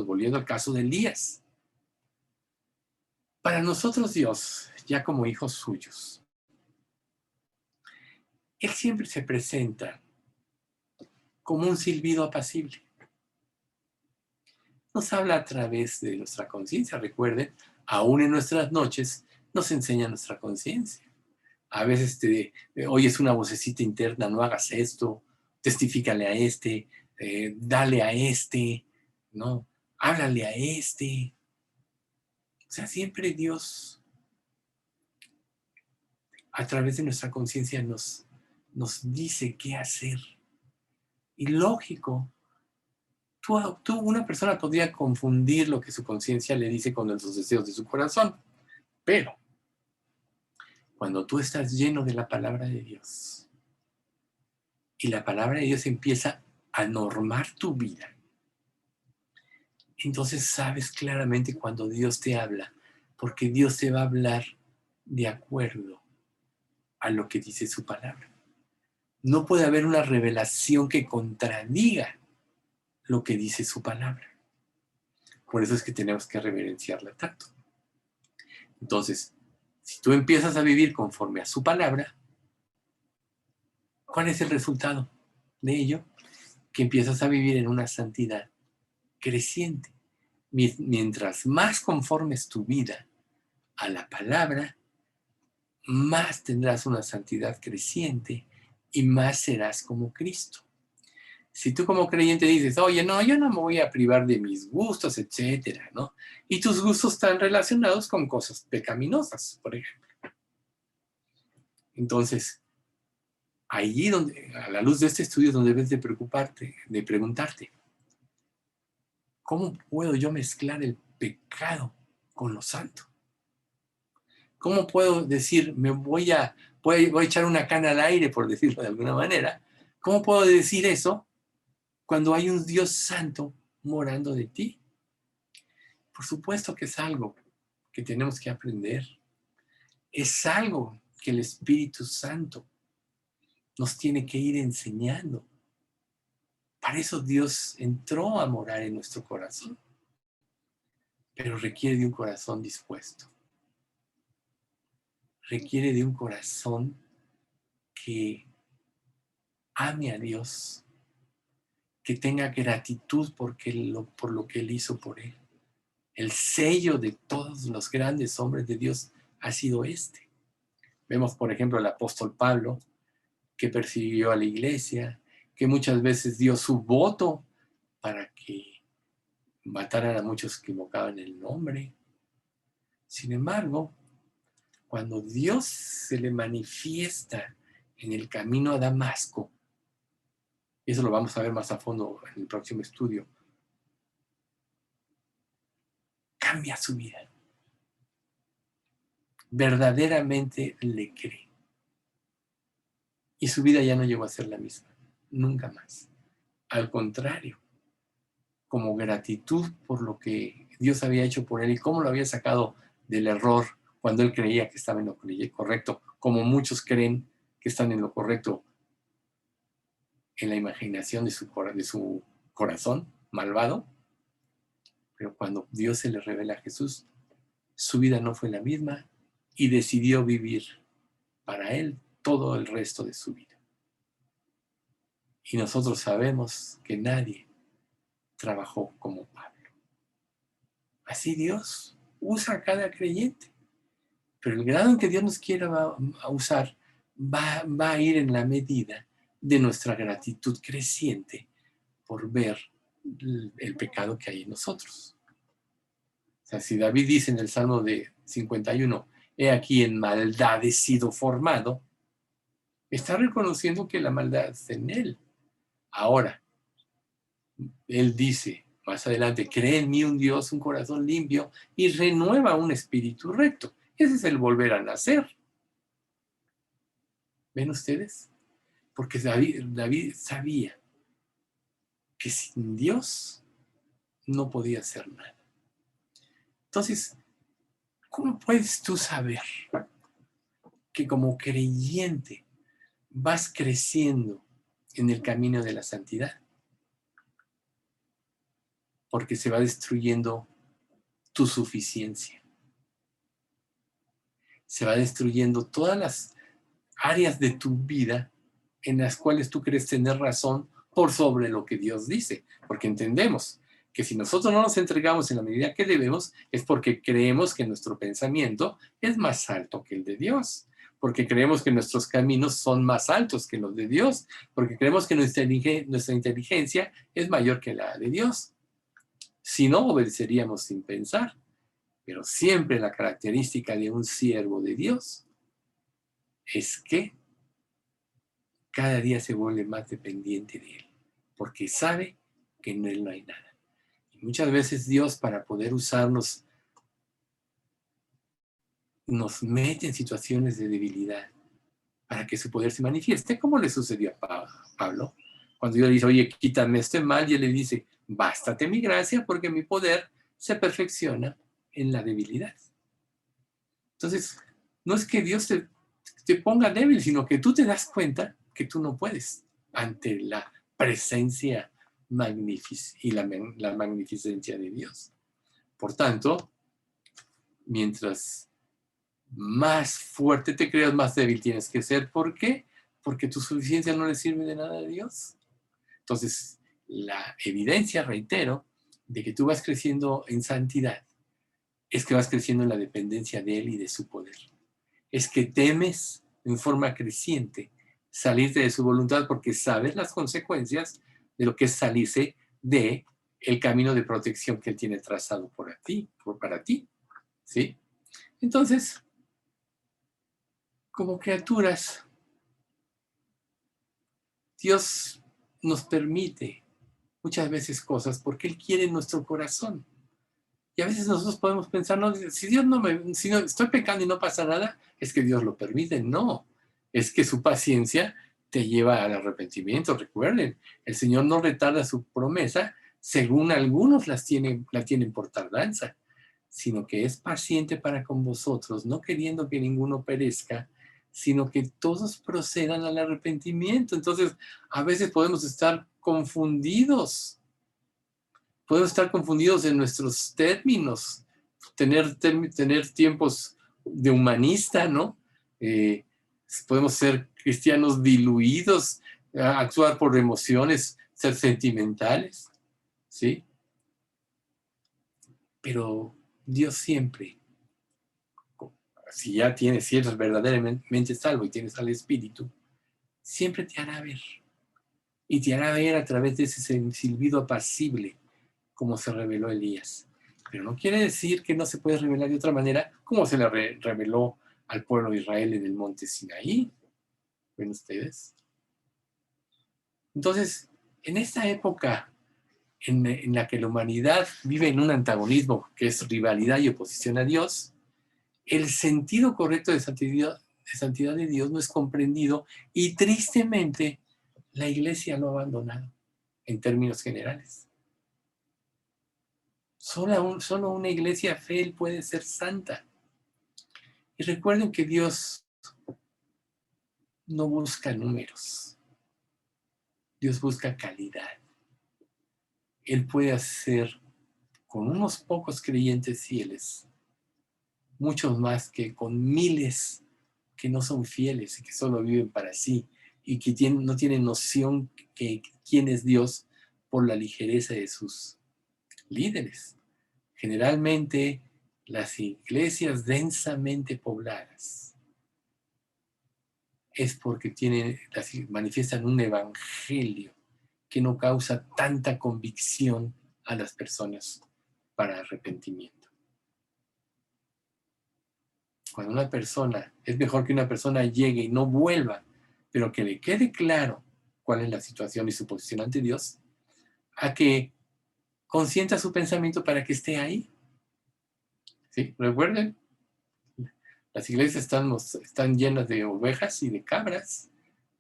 volviendo al caso de Elías, para nosotros Dios, ya como hijos suyos, Él siempre se presenta como un silbido apacible. Nos habla a través de nuestra conciencia, recuerden, aún en nuestras noches nos enseña nuestra conciencia. A veces oyes una vocecita interna, no hagas esto, testifícale a este, dale a este, ¿no? Háblale a este. O sea, siempre Dios, a través de nuestra conciencia, nos dice qué hacer. Y lógico, una persona podría confundir lo que su conciencia le dice con los deseos de su corazón, pero cuando tú estás lleno de la palabra de Dios y la palabra de Dios empieza a normar tu vida, entonces sabes claramente cuando Dios te habla, porque Dios te va a hablar de acuerdo a lo que dice su palabra. No puede haber una revelación que contradiga lo que dice su palabra. Por eso es que tenemos que reverenciarla tanto. Entonces, si tú empiezas a vivir conforme a su palabra, ¿cuál es el resultado de ello? Que empiezas a vivir en una santidad creciente. Mientras más conformes tu vida a la palabra, más tendrás una santidad creciente y más serás como Cristo. Si tú como creyente dices, oye, no, yo no me voy a privar de mis gustos, etcétera, ¿no? Y tus gustos están relacionados con cosas pecaminosas, por ejemplo. Entonces, allí donde, a la luz de este estudio, donde debes de preocuparte, de preguntarte, ¿cómo puedo yo mezclar el pecado con lo santo? ¿Cómo puedo decir, voy a echar una cana al aire, por decirlo de alguna manera? ¿Cómo puedo decir eso cuando hay un Dios santo morando de ti? Por supuesto que es algo que tenemos que aprender. Es algo que el Espíritu Santo nos tiene que ir enseñando. Para eso Dios entró a morar en nuestro corazón. Pero requiere de un corazón dispuesto. Requiere de un corazón que ame a Dios, que tenga gratitud por lo que Él hizo por él. El sello de todos los grandes hombres de Dios ha sido este. Vemos, por ejemplo, al apóstol Pablo, que persiguió a la iglesia, que muchas veces dio su voto para que mataran a muchos que invocaban el nombre. Sin embargo, cuando Dios se le manifiesta en el camino a Damasco, y eso lo vamos a ver más a fondo en el próximo estudio, cambia su vida. Verdaderamente le cree. Y su vida ya no llegó a ser la misma, nunca más. Al contrario, como gratitud por lo que Dios había hecho por él y cómo lo había sacado del error cuando él creía que estaba en lo correcto, como muchos creen que están en lo correcto en la imaginación de su corazón malvado, pero cuando Dios se le revela a Jesús, su vida no fue la misma y decidió vivir para él todo el resto de su vida. Y nosotros sabemos que nadie trabajó como Pablo. Así Dios usa a cada creyente, pero el grado en que Dios nos quiera usar va a ir en la medida de nuestra gratitud creciente por ver el pecado que hay en nosotros. O sea, si David dice en el Salmo de 51, he aquí en maldad he sido formado, está reconociendo que la maldad está en él. Ahora, él dice más adelante, cree en mí un Dios, un corazón limpio y renueva un espíritu recto. Ese es el volver a nacer. ¿Ven ustedes? Porque David sabía que sin Dios no podía hacer nada. Entonces, ¿cómo puedes tú saber que como creyente vas creciendo en el camino de la santidad? Porque se va destruyendo tu suficiencia. Se va destruyendo todas las áreas de tu vida en las cuales tú crees tener razón por sobre lo que Dios dice. Porque entendemos que si nosotros no nos entregamos en la medida que debemos, es porque creemos que nuestro pensamiento es más alto que el de Dios. Porque creemos que nuestros caminos son más altos que los de Dios. Porque creemos que nuestra inteligencia es mayor que la de Dios. Si no, obedeceríamos sin pensar. Pero siempre la característica de un siervo de Dios es que cada día se vuelve más dependiente de Él, porque sabe que en Él no hay nada. Y muchas veces Dios, para poder usarnos, nos mete en situaciones de debilidad para que su poder se manifieste, como le sucedió a Pablo. Cuando Dios le dice, oye, quítame este mal, y Él le dice, bástate mi gracia, porque mi poder se perfecciona en la debilidad. Entonces, no es que Dios te ponga débil, sino que tú te das cuenta que tú no puedes ante la presencia y la magnificencia de Dios. Por tanto, mientras más fuerte te creas, más débil tienes que ser. ¿Por qué? Porque tu suficiencia no le sirve de nada a Dios. Entonces, la evidencia, reitero, de que tú vas creciendo en santidad es que vas creciendo en la dependencia de Él y de su poder. Es que temes en forma creciente salirte de su voluntad porque sabes las consecuencias de lo que es salirse de el camino de protección que Él tiene trazado para ti, ¿sí? Entonces, como criaturas, Dios nos permite muchas veces cosas porque Él quiere nuestro corazón. Y a veces nosotros podemos pensar, no, si no estoy pecando y no pasa nada, es que Dios lo permite. No, es que su paciencia te lleva al arrepentimiento. Recuerden, el Señor no retarda su promesa, según algunos la tienen por tardanza, sino que es paciente para con vosotros, no queriendo que ninguno perezca, sino que todos procedan al arrepentimiento. Entonces, a veces podemos estar confundidos. Podemos estar confundidos en nuestros términos, tener tiempos de humanista, ¿no? Podemos ser cristianos diluidos, actuar por emociones, ser sentimentales, ¿sí? Pero Dios siempre, si eres verdaderamente salvo y tienes al Espíritu, siempre te hará ver. Y te hará ver a través de ese silbido apacible, como se reveló Elías. Pero no quiere decir que no se puede revelar de otra manera, como se le reveló al pueblo de Israel en el monte Sinaí. ¿Ven ustedes? Entonces, en esta época en la que la humanidad vive en un antagonismo que es rivalidad y oposición a Dios, el sentido correcto santidad de Dios no es comprendido y tristemente la iglesia lo ha abandonado en términos generales. Solo una iglesia fiel puede ser santa. Y recuerden que Dios no busca números, Dios busca calidad. Él puede hacer con unos pocos creyentes fieles muchos más que con miles que no son fieles y que solo viven para sí y que no tienen noción de quién es Dios por la ligereza de sus líderes. Generalmente las iglesias densamente pobladas es porque manifiestan un evangelio que no causa tanta convicción a las personas para arrepentimiento. Cuando es mejor que una persona llegue y no vuelva, pero que le quede claro cuál es la situación y su posición ante Dios, a que consienta su pensamiento para que esté ahí. ¿Sí? Recuerden, las iglesias están llenas de ovejas y de cabras.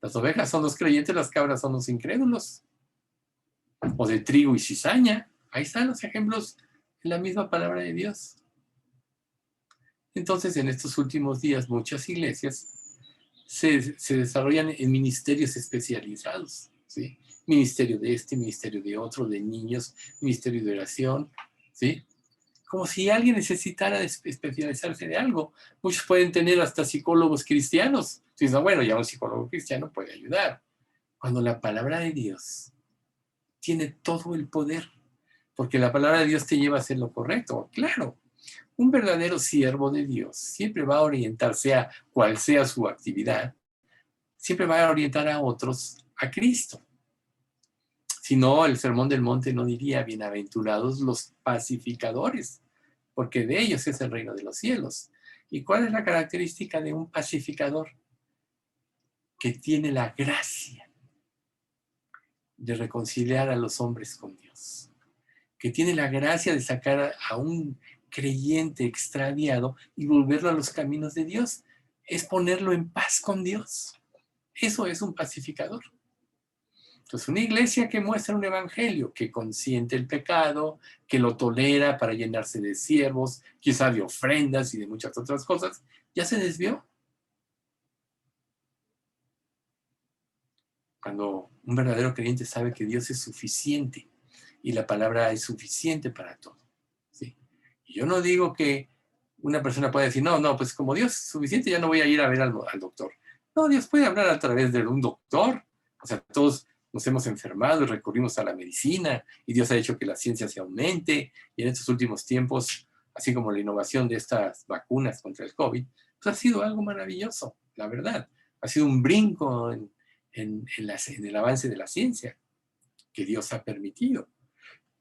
Las ovejas son los creyentes, las cabras son los incrédulos. O de trigo y cizaña. Ahí están los ejemplos en la misma palabra de Dios. Entonces, en estos últimos días, muchas iglesias se desarrollan en ministerios especializados, ¿sí? Ministerio de ministerio de otro, de niños, ministerio de oración, ¿sí? Como si alguien necesitara especializarse de algo. Muchos pueden tener hasta psicólogos cristianos. Si no, bueno, ya un psicólogo cristiano puede ayudar. Cuando la palabra de Dios tiene todo el poder, porque la palabra de Dios te lleva a hacer lo correcto, claro. Un verdadero siervo de Dios siempre va a orientar, sea cual sea su actividad, siempre va a orientar a otros a Cristo. Si no, el Sermón del Monte no diría bienaventurados los pacificadores, porque de ellos es el reino de los cielos. ¿Y cuál es la característica de un pacificador? Que tiene la gracia de reconciliar a los hombres con Dios, que tiene la gracia de sacar a un creyente extraviado y volverlo a los caminos de Dios. Es ponerlo en paz con Dios. Eso es un pacificador. Entonces, una iglesia que muestra un evangelio, que consiente el pecado, que lo tolera para llenarse de siervos, quizá de ofrendas y de muchas otras cosas, ya se desvió. Cuando un verdadero creyente sabe que Dios es suficiente y la palabra es suficiente para todo. ¿Sí? Y yo no digo que una persona pueda decir, no, pues como Dios es suficiente, ya no voy a ir a ver al doctor. No, Dios puede hablar a través de un doctor. O sea, todos nos hemos enfermado y recurrimos a la medicina y Dios ha hecho que la ciencia se aumente y en estos últimos tiempos, así como la innovación de estas vacunas contra el COVID, pues ha sido algo maravilloso, la verdad. Ha sido un brinco en el avance de la ciencia que Dios ha permitido.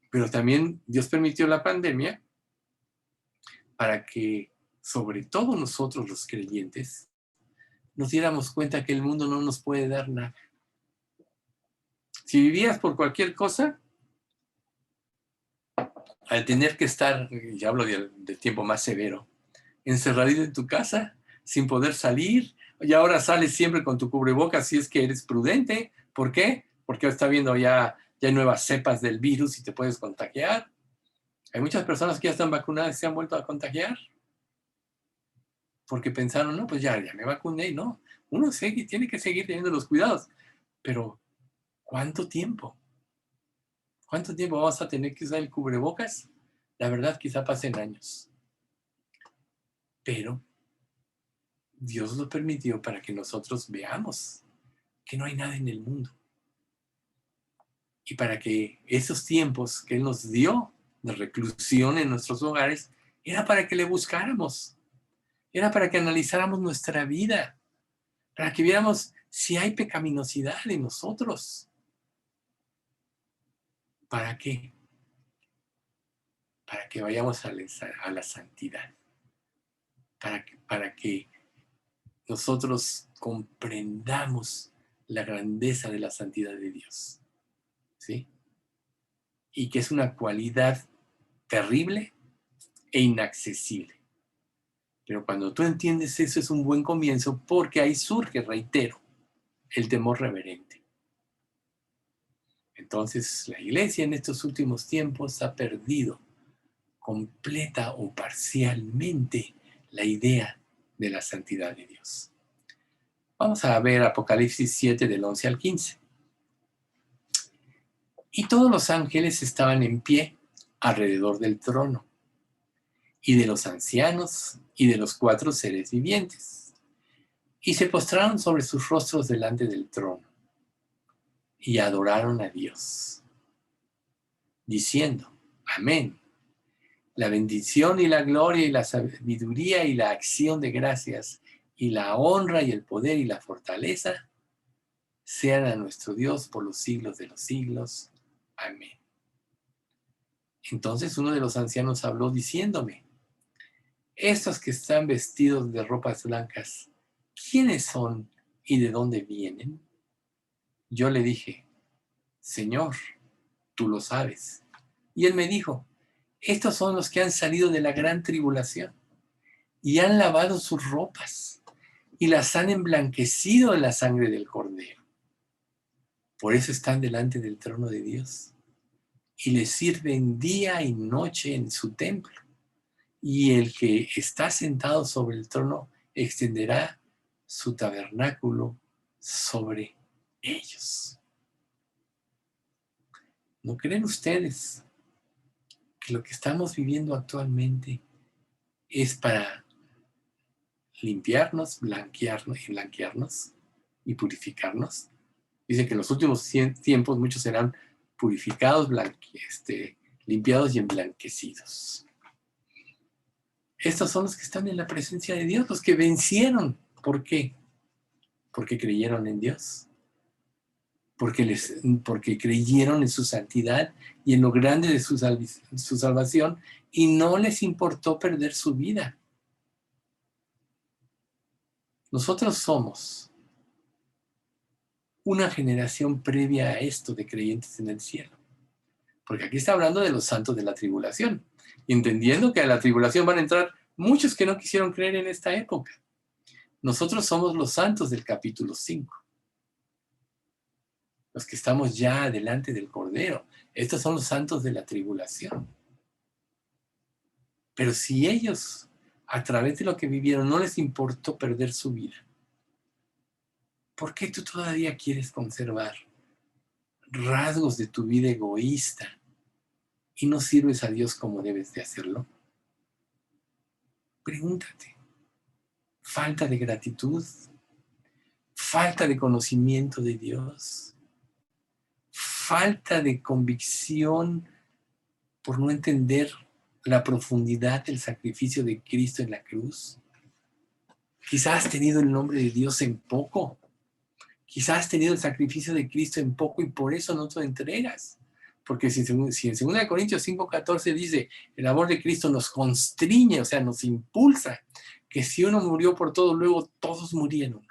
Pero también Dios permitió la pandemia para que, sobre todo nosotros los creyentes, nos diéramos cuenta que el mundo no nos puede dar nada. Si vivías por cualquier cosa, al tener que estar, ya hablo del tiempo más severo, encerradito en tu casa, sin poder salir, y ahora sales siempre con tu cubrebocas si es que eres prudente. ¿Por qué? Porque está viendo ya hay nuevas cepas del virus y te puedes contagiar. Hay muchas personas que ya están vacunadas y se han vuelto a contagiar. Porque pensaron, no, pues ya me vacuné y no. Uno tiene que seguir teniendo los cuidados. Pero, ¿cuánto tiempo? ¿Cuánto tiempo vamos a tener que usar el cubrebocas? La verdad, quizá pasen años. Pero Dios lo permitió para que nosotros veamos que no hay nada en el mundo. Y para que esos tiempos que Él nos dio de reclusión en nuestros hogares, era para que le buscáramos. Era para que analizáramos nuestra vida. Para que viéramos si hay pecaminosidad en nosotros. ¿Para qué? Para que vayamos a la santidad. Para que nosotros comprendamos la grandeza de la santidad de Dios. ¿Sí? Y que es una cualidad terrible e inaccesible. Pero cuando tú entiendes eso es un buen comienzo porque ahí surge, reitero, el temor reverente. Entonces la iglesia en estos últimos tiempos ha perdido completa o parcialmente la idea de la santidad de Dios. Vamos a ver Apocalipsis 7 del 11 al 15. Y todos los ángeles estaban en pie alrededor del trono, y de los ancianos, y de los 4 seres vivientes. Y se postraron sobre sus rostros delante del trono, y adoraron a Dios, diciendo, amén. La bendición y la gloria y la sabiduría y la acción de gracias y la honra y el poder y la fortaleza sean a nuestro Dios por los siglos de los siglos. Amén. Entonces uno de los ancianos habló diciéndome, estos que están vestidos de ropas blancas, ¿quiénes son y de dónde vienen? Yo le dije, Señor, tú lo sabes. Y él me dijo, estos son los que han salido de la gran tribulación y han lavado sus ropas y las han emblanquecido en la sangre del Cordero. Por eso están delante del trono de Dios y le sirven día y noche en su templo. Y el que está sentado sobre el trono extenderá su tabernáculo sobre ellos. ¿No creen ustedes que lo que estamos viviendo actualmente es para limpiarnos, blanquearnos y purificarnos? Dice que en los últimos tiempos muchos serán purificados, limpiados y emblanquecidos. Estos son los que están en la presencia de Dios, los que vencieron. ¿Por qué? Porque creyeron en Dios. Porque creyeron en su santidad y en lo grande de su salvación y no les importó perder su vida. Nosotros somos una generación previa a esto de creyentes en el cielo. Porque aquí está hablando de los santos de la tribulación, entendiendo que a la tribulación van a entrar muchos que no quisieron creer en esta época. Nosotros somos los santos del capítulo 5, los que estamos ya delante del Cordero. Estos son los santos de la tribulación. Pero si ellos, a través de lo que vivieron, no les importó perder su vida, ¿por qué tú todavía quieres conservar rasgos de tu vida egoísta y no sirves a Dios como debes de hacerlo? Pregúntate. Falta de gratitud, falta de conocimiento de Dios, falta de convicción por no entender la profundidad del sacrificio de Cristo en la cruz. Quizás has tenido el nombre de Dios en poco, quizás has tenido el sacrificio de Cristo en poco y por eso no te lo entregas. Porque si en 2 Corintios 5:14 dice, el amor de Cristo nos constriñe, o sea, nos impulsa, que si uno murió por todos, luego todos murieron.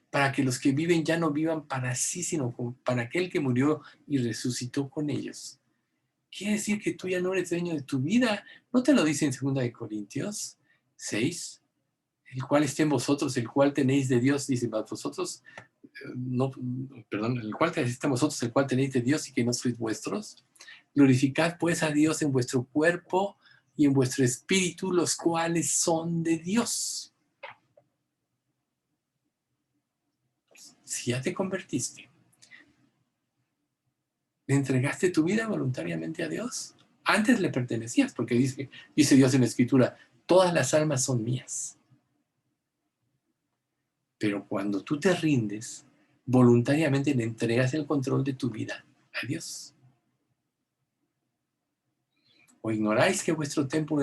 Para que los que viven ya no vivan para sí, sino para aquel que murió y resucitó con ellos. Quiere decir que tú ya no eres dueño de tu vida. ¿No te lo dice en 2 Corintios 6? El cual esté en vosotros, el cual tenéis de Dios, dice, vosotros, el cual esté en vosotros, el cual tenéis de Dios y que no sois vuestros. Glorificad pues a Dios en vuestro cuerpo y en vuestro espíritu, los cuales son de Dios. Si ya te convertiste, ¿le entregaste tu vida voluntariamente a Dios? Antes le pertenecías, porque dice Dios en la Escritura, todas las almas son mías. Pero cuando tú te rindes, voluntariamente le entregas el control de tu vida a Dios. ¿O ignoráis que vuestro cuerpo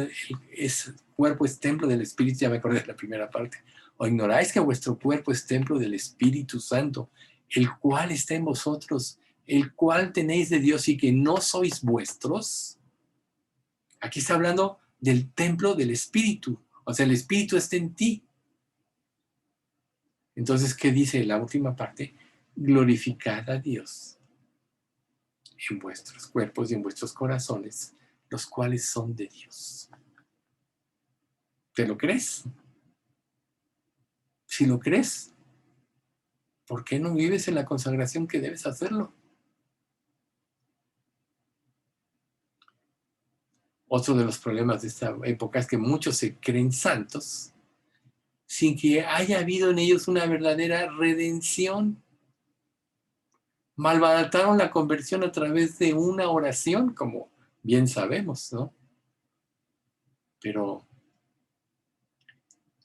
es templo del Espíritu? Ya me acordé de la primera parte. ¿O ignoráis que vuestro cuerpo es templo del Espíritu Santo, el cual está en vosotros, el cual tenéis de Dios y que no sois vuestros? Aquí está hablando del templo del Espíritu. O sea, el Espíritu está en ti. Entonces, ¿qué dice la última parte? Glorificad a Dios en vuestros cuerpos y en vuestros corazones, los cuales son de Dios. ¿Te lo crees? Si lo crees, ¿por qué no vives en la consagración que debes hacerlo? Otro de los problemas de esta época es que muchos se creen santos sin que haya habido en ellos una verdadera redención. Malbarataron la conversión a través de una oración, como bien sabemos, ¿no? Pero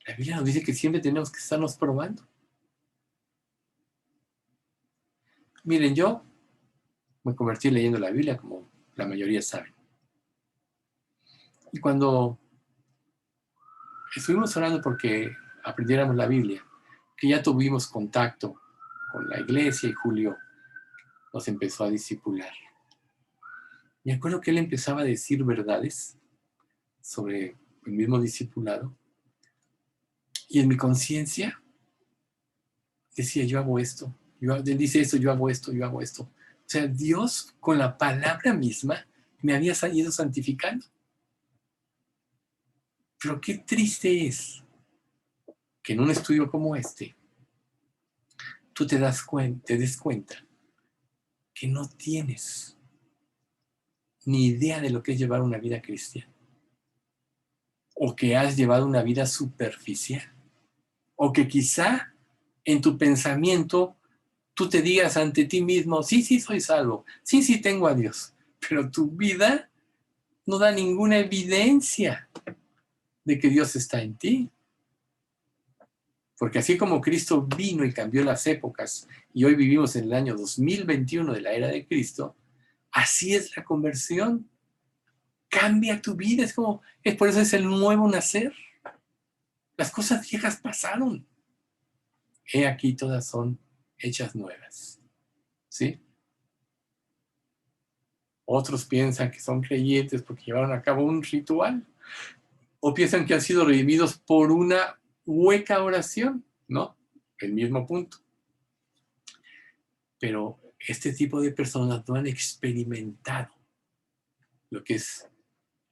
la Biblia nos dice que siempre tenemos que estarnos probando. Miren, yo me convertí leyendo la Biblia, como la mayoría saben. Y cuando estuvimos orando porque aprendiéramos la Biblia, que ya tuvimos contacto con la iglesia y Julio nos empezó a discipular. Me acuerdo que él empezaba a decir verdades sobre el mismo discipulado y en mi conciencia decía, yo hago esto, él dice esto, yo hago esto, yo hago esto. O sea, Dios con la palabra misma me había ido santificando. Pero qué triste es que en un estudio como este, tú te des cuenta que no tienes ni idea de lo que es llevar una vida cristiana. O que has llevado una vida superficial. O que quizá en tu pensamiento tú te digas ante ti mismo, sí, sí soy salvo, sí, sí tengo a Dios. Pero tu vida no da ninguna evidencia de que Dios está en ti. Porque así como Cristo vino y cambió las épocas, y hoy vivimos en el año 2021 de la era de Cristo, así es la conversión. Cambia tu vida, es por eso es el nuevo nacer. Las cosas viejas pasaron. He aquí todas son hechas nuevas. ¿Sí? Otros piensan que son creyentes porque llevaron a cabo un ritual. O piensan que han sido redimidos por una hueca oración. No, el mismo punto. Pero este tipo de personas no han experimentado lo que es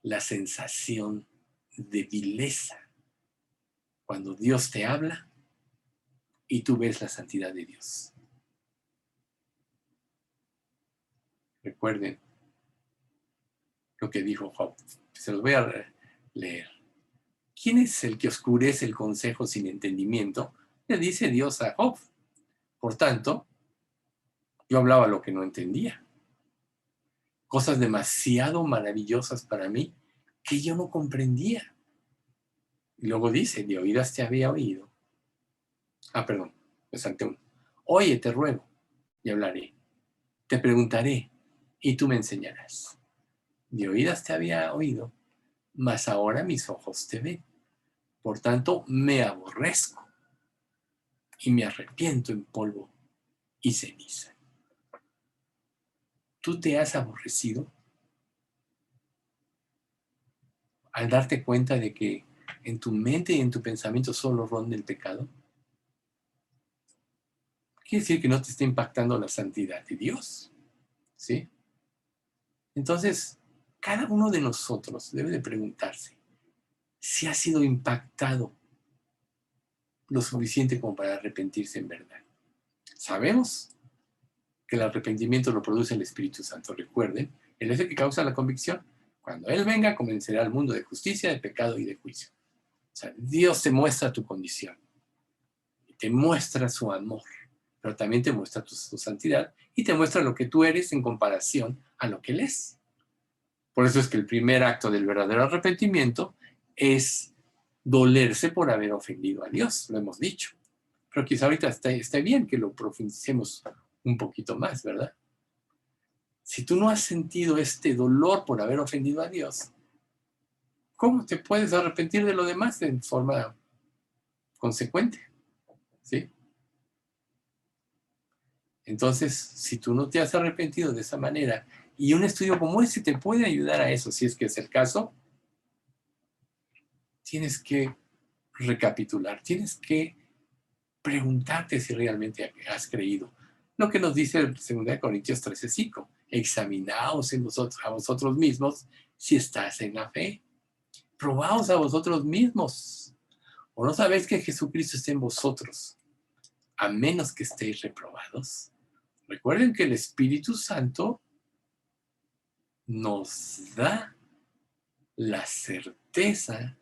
la sensación de vileza cuando Dios te habla y tú ves la santidad de Dios. Recuerden lo que dijo Job. Se los voy a leer. ¿Quién es el que oscurece el consejo sin entendimiento? Le dice Dios a Job. Por tanto, yo hablaba lo que no entendía. Cosas demasiado maravillosas para mí que yo no comprendía. Y luego dice, de oídas te había oído. Perdón, me salté uno. Oye, te ruego, y hablaré. Te preguntaré, y tú me enseñarás. De oídas te había oído, mas ahora mis ojos te ven. Por tanto, me aborrezco y me arrepiento en polvo y ceniza. ¿Tú te has aborrecido al darte cuenta de que en tu mente y en tu pensamiento solo ronda el pecado? Quiere decir que no te está impactando la santidad de Dios, ¿sí? Entonces, cada uno de nosotros debe de preguntarse si ha sido impactado lo suficiente como para arrepentirse en verdad. Sabemos que el arrepentimiento lo produce el Espíritu Santo. Recuerden, Él es el que causa la convicción. Cuando Él venga, convencerá al mundo de justicia, de pecado y de juicio. O sea, Dios te muestra tu condición. Te muestra su amor, pero también te muestra su santidad y te muestra lo que tú eres en comparación a lo que Él es. Por eso es que el primer acto del verdadero arrepentimiento es dolerse por haber ofendido a Dios, lo hemos dicho. Pero quizá ahorita está bien que lo profundicemos un poquito más, ¿verdad? Si tú no has sentido este dolor por haber ofendido a Dios, ¿cómo te puedes arrepentir de lo demás de forma consecuente? ¿Sí? Entonces, si tú no te has arrepentido de esa manera, y un estudio como este te puede ayudar a eso, si es que es el caso, tienes que recapitular, tienes que preguntarte si realmente has creído. Lo que nos dice el 2 Corintios 13:5, examinaos a vosotros mismos si estás en la fe. probaos a vosotros mismos. ¿O no sabéis que Jesucristo está en vosotros, a menos que estéis reprobados? Recuerden que el Espíritu Santo nos da la certeza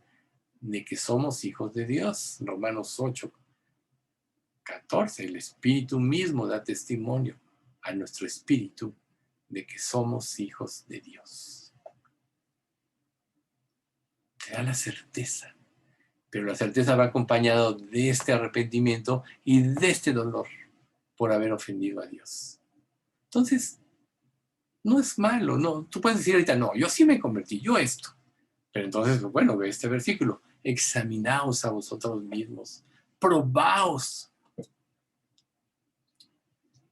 de que somos hijos de Dios. Romanos 8:14. El Espíritu mismo da testimonio a nuestro espíritu de que somos hijos de Dios. Te da la certeza. Pero la certeza va acompañada de este arrepentimiento y de este dolor por haber ofendido a Dios. Entonces, no es malo, no. Tú puedes decir ahorita, no, yo sí me convertí, yo esto. Pero entonces, bueno, ve este versículo. Examinaos a vosotros mismos, probaos.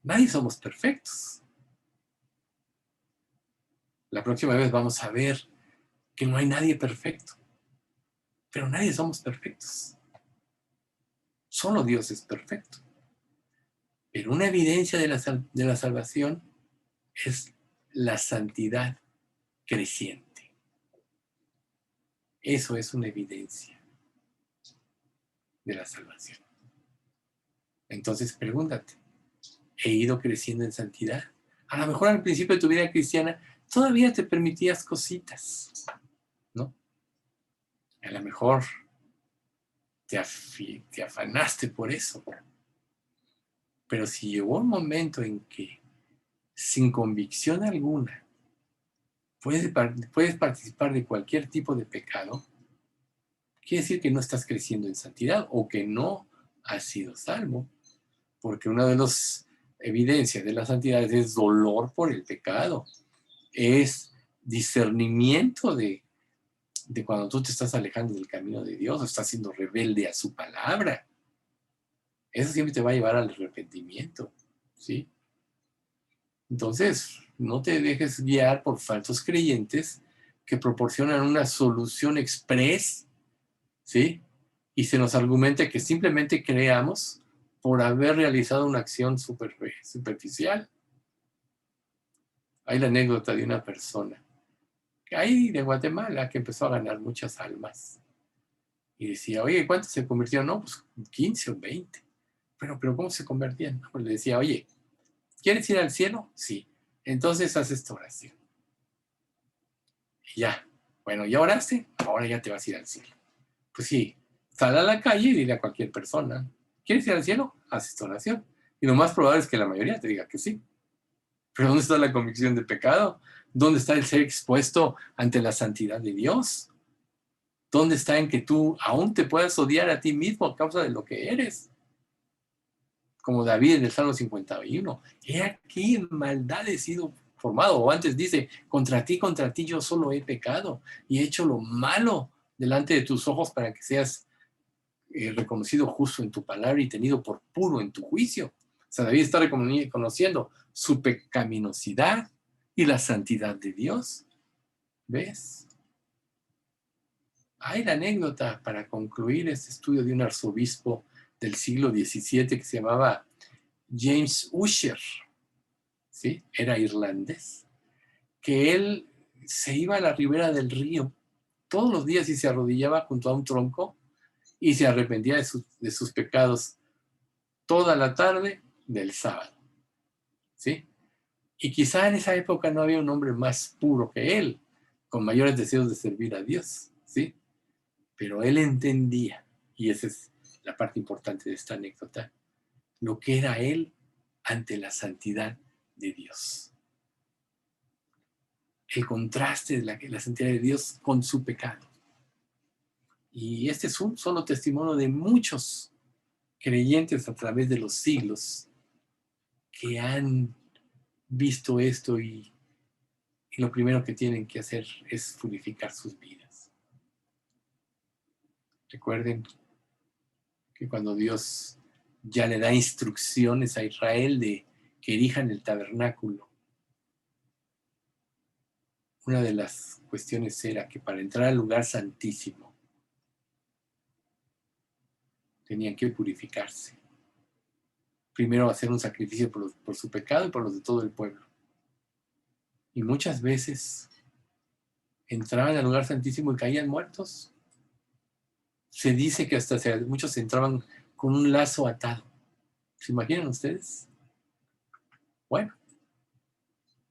Nadie somos perfectos. La próxima vez vamos a ver que no hay nadie perfecto. Pero nadie somos perfectos. Solo Dios es perfecto. Pero una evidencia de la salvación es la santidad creciente. Eso es una evidencia de la salvación. Entonces pregúntate, ¿he ido creciendo en santidad? A lo mejor al principio de tu vida cristiana todavía te permitías cositas, ¿no? A lo mejor te afanaste por eso. Pero si llegó un momento en que, sin convicción alguna, puedes participar de cualquier tipo de pecado, quiere decir que no estás creciendo en santidad o que no has sido salvo. Porque una de las evidencias de la santidad es dolor por el pecado, es discernimiento de cuando tú te estás alejando del camino de Dios o estás siendo rebelde a su palabra. Eso siempre te va a llevar al arrepentimiento, ¿sí? Entonces, no te dejes guiar por falsos creyentes que proporcionan una solución express, ¿sí? Y se nos argumenta que simplemente creamos por haber realizado una acción superficial. Hay la anécdota de una persona, ahí de Guatemala, que empezó a ganar muchas almas. Y decía, oye, ¿cuántos se convirtieron? No, pues 15 o 20. Pero ¿cómo se convertían? Pues le decía, oye, ¿quieres ir al cielo? Sí. Entonces haz esta oración. Y ya. Bueno, ¿ya oraste? Ahora ya te vas a ir al cielo. Pues sí, sal a la calle y dile a cualquier persona, ¿quieres ir al cielo? Haz esta oración. Y lo más probable es que la mayoría te diga que sí. Pero ¿dónde está la convicción de pecado? ¿Dónde está el ser expuesto ante la santidad de Dios? ¿Dónde está en que tú aún te puedas odiar a ti mismo a causa de lo que eres? Como David en el Salmo 51. He aquí en maldad he sido formado. O antes dice, contra ti yo solo he pecado y he hecho lo malo delante de tus ojos para que seas reconocido justo en tu palabra y tenido por puro en tu juicio. O sea, David está reconociendo su pecaminosidad y la santidad de Dios. ¿Ves? Hay la anécdota para concluir este estudio de un arzobispo del siglo XVII que se llamaba James Ussher, ¿sí? Era irlandés, que él se iba a la ribera del río todos los días y se arrodillaba junto a un tronco y se arrepentía de sus pecados toda la tarde del sábado, ¿sí? Y quizá en esa época no había un hombre más puro que él, con mayores deseos de servir a Dios, ¿sí? Pero él entendía, y esa es la parte importante de esta anécdota, lo que era él ante la santidad de Dios. El contraste de la santidad de Dios con su pecado. Y este es un solo testimonio de muchos creyentes a través de los siglos que han visto esto y lo primero que tienen que hacer es purificar sus vidas. Recuerden que cuando Dios ya le da instrucciones a Israel de que erijan el tabernáculo, una de las cuestiones era que para entrar al lugar santísimo tenían que purificarse. Primero hacer un sacrificio por su pecado y por los de todo el pueblo. Y muchas veces entraban al lugar santísimo y caían muertos. Se dice que hasta muchos entraban con un lazo atado. ¿Se imaginan ustedes? Bueno,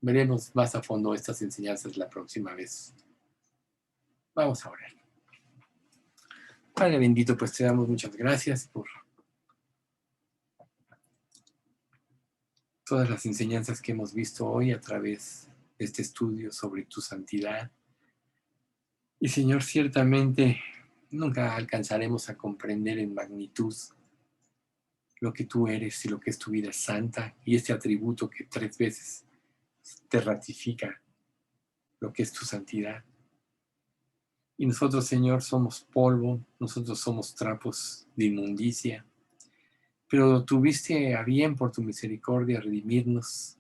veremos más a fondo estas enseñanzas la próxima vez. Vamos a orar. Padre bendito, pues te damos muchas gracias por todas las enseñanzas que hemos visto hoy a través de este estudio sobre tu santidad. Y Señor, ciertamente nunca alcanzaremos a comprender en magnitud lo que tú eres y lo que es tu vida santa y este atributo que 3 veces te ratifica lo que es tu santidad. Y nosotros, Señor, somos polvo, nosotros somos trapos de inmundicia, pero tuviste a bien por tu misericordia redimirnos,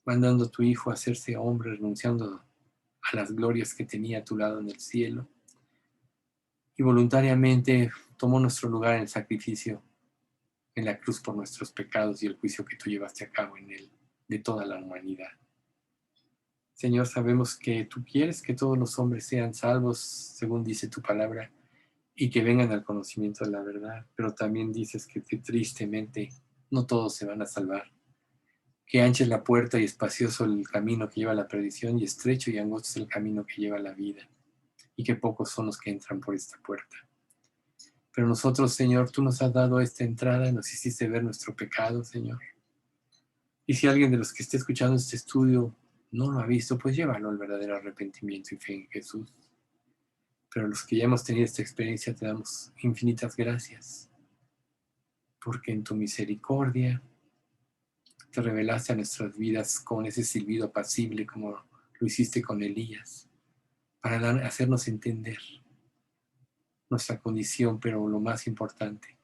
mandando a tu Hijo a hacerse hombre, renunciando a las glorias que tenía a tu lado en el cielo, y voluntariamente tomó nuestro lugar en el sacrificio en la cruz por nuestros pecados y el juicio que tú llevaste a cabo en él de toda la humanidad. Señor, sabemos que tú quieres que todos los hombres sean salvos, según dice tu palabra, y que vengan al conocimiento de la verdad, pero también dices que tristemente no todos se van a salvar, que ancha es la puerta y espacioso el camino que lleva a la perdición, y estrecho y angosto es el camino que lleva a la vida, y que pocos son los que entran por esta puerta. Pero nosotros, Señor, tú nos has dado esta entrada, nos hiciste ver nuestro pecado, Señor. Y si alguien de los que esté escuchando este estudio no lo ha visto, pues llévalo al verdadero arrepentimiento y fe en Jesús. Pero los que ya hemos tenido esta experiencia te damos infinitas gracias, porque en tu misericordia te revelaste a nuestras vidas con ese silbido apacible como lo hiciste con Elías, para hacernos entender nuestra condición, pero lo más importante,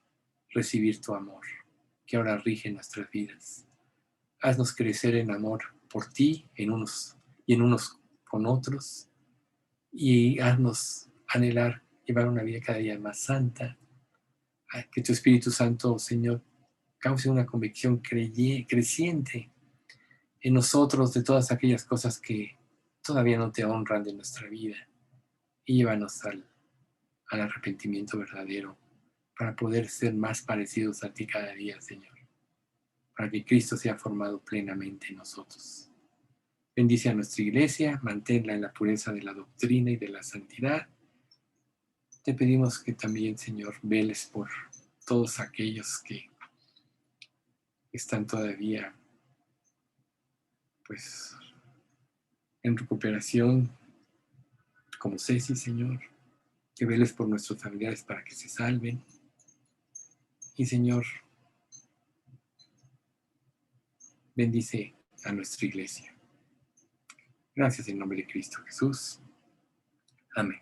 recibir tu amor, que ahora rige nuestras vidas. Haznos crecer en amor por ti, en unos con otros, y haznos anhelar llevar una vida cada día más santa. Que tu Espíritu Santo, Señor, cause una convicción creciente en nosotros de todas aquellas cosas que todavía no te honran de nuestra vida, y llévanos al arrepentimiento verdadero para poder ser más parecidos a ti cada día, Señor, para que Cristo sea formado plenamente en nosotros. Bendice a nuestra iglesia, manténla en la pureza de la doctrina y de la santidad. Te pedimos que también, Señor, veles por todos aquellos que están todavía, pues, en recuperación, como Ceci, Señor, que veles por nuestros familiares para que se salven. Y, Señor, bendice a nuestra iglesia. Gracias en nombre de Cristo Jesús. Amén.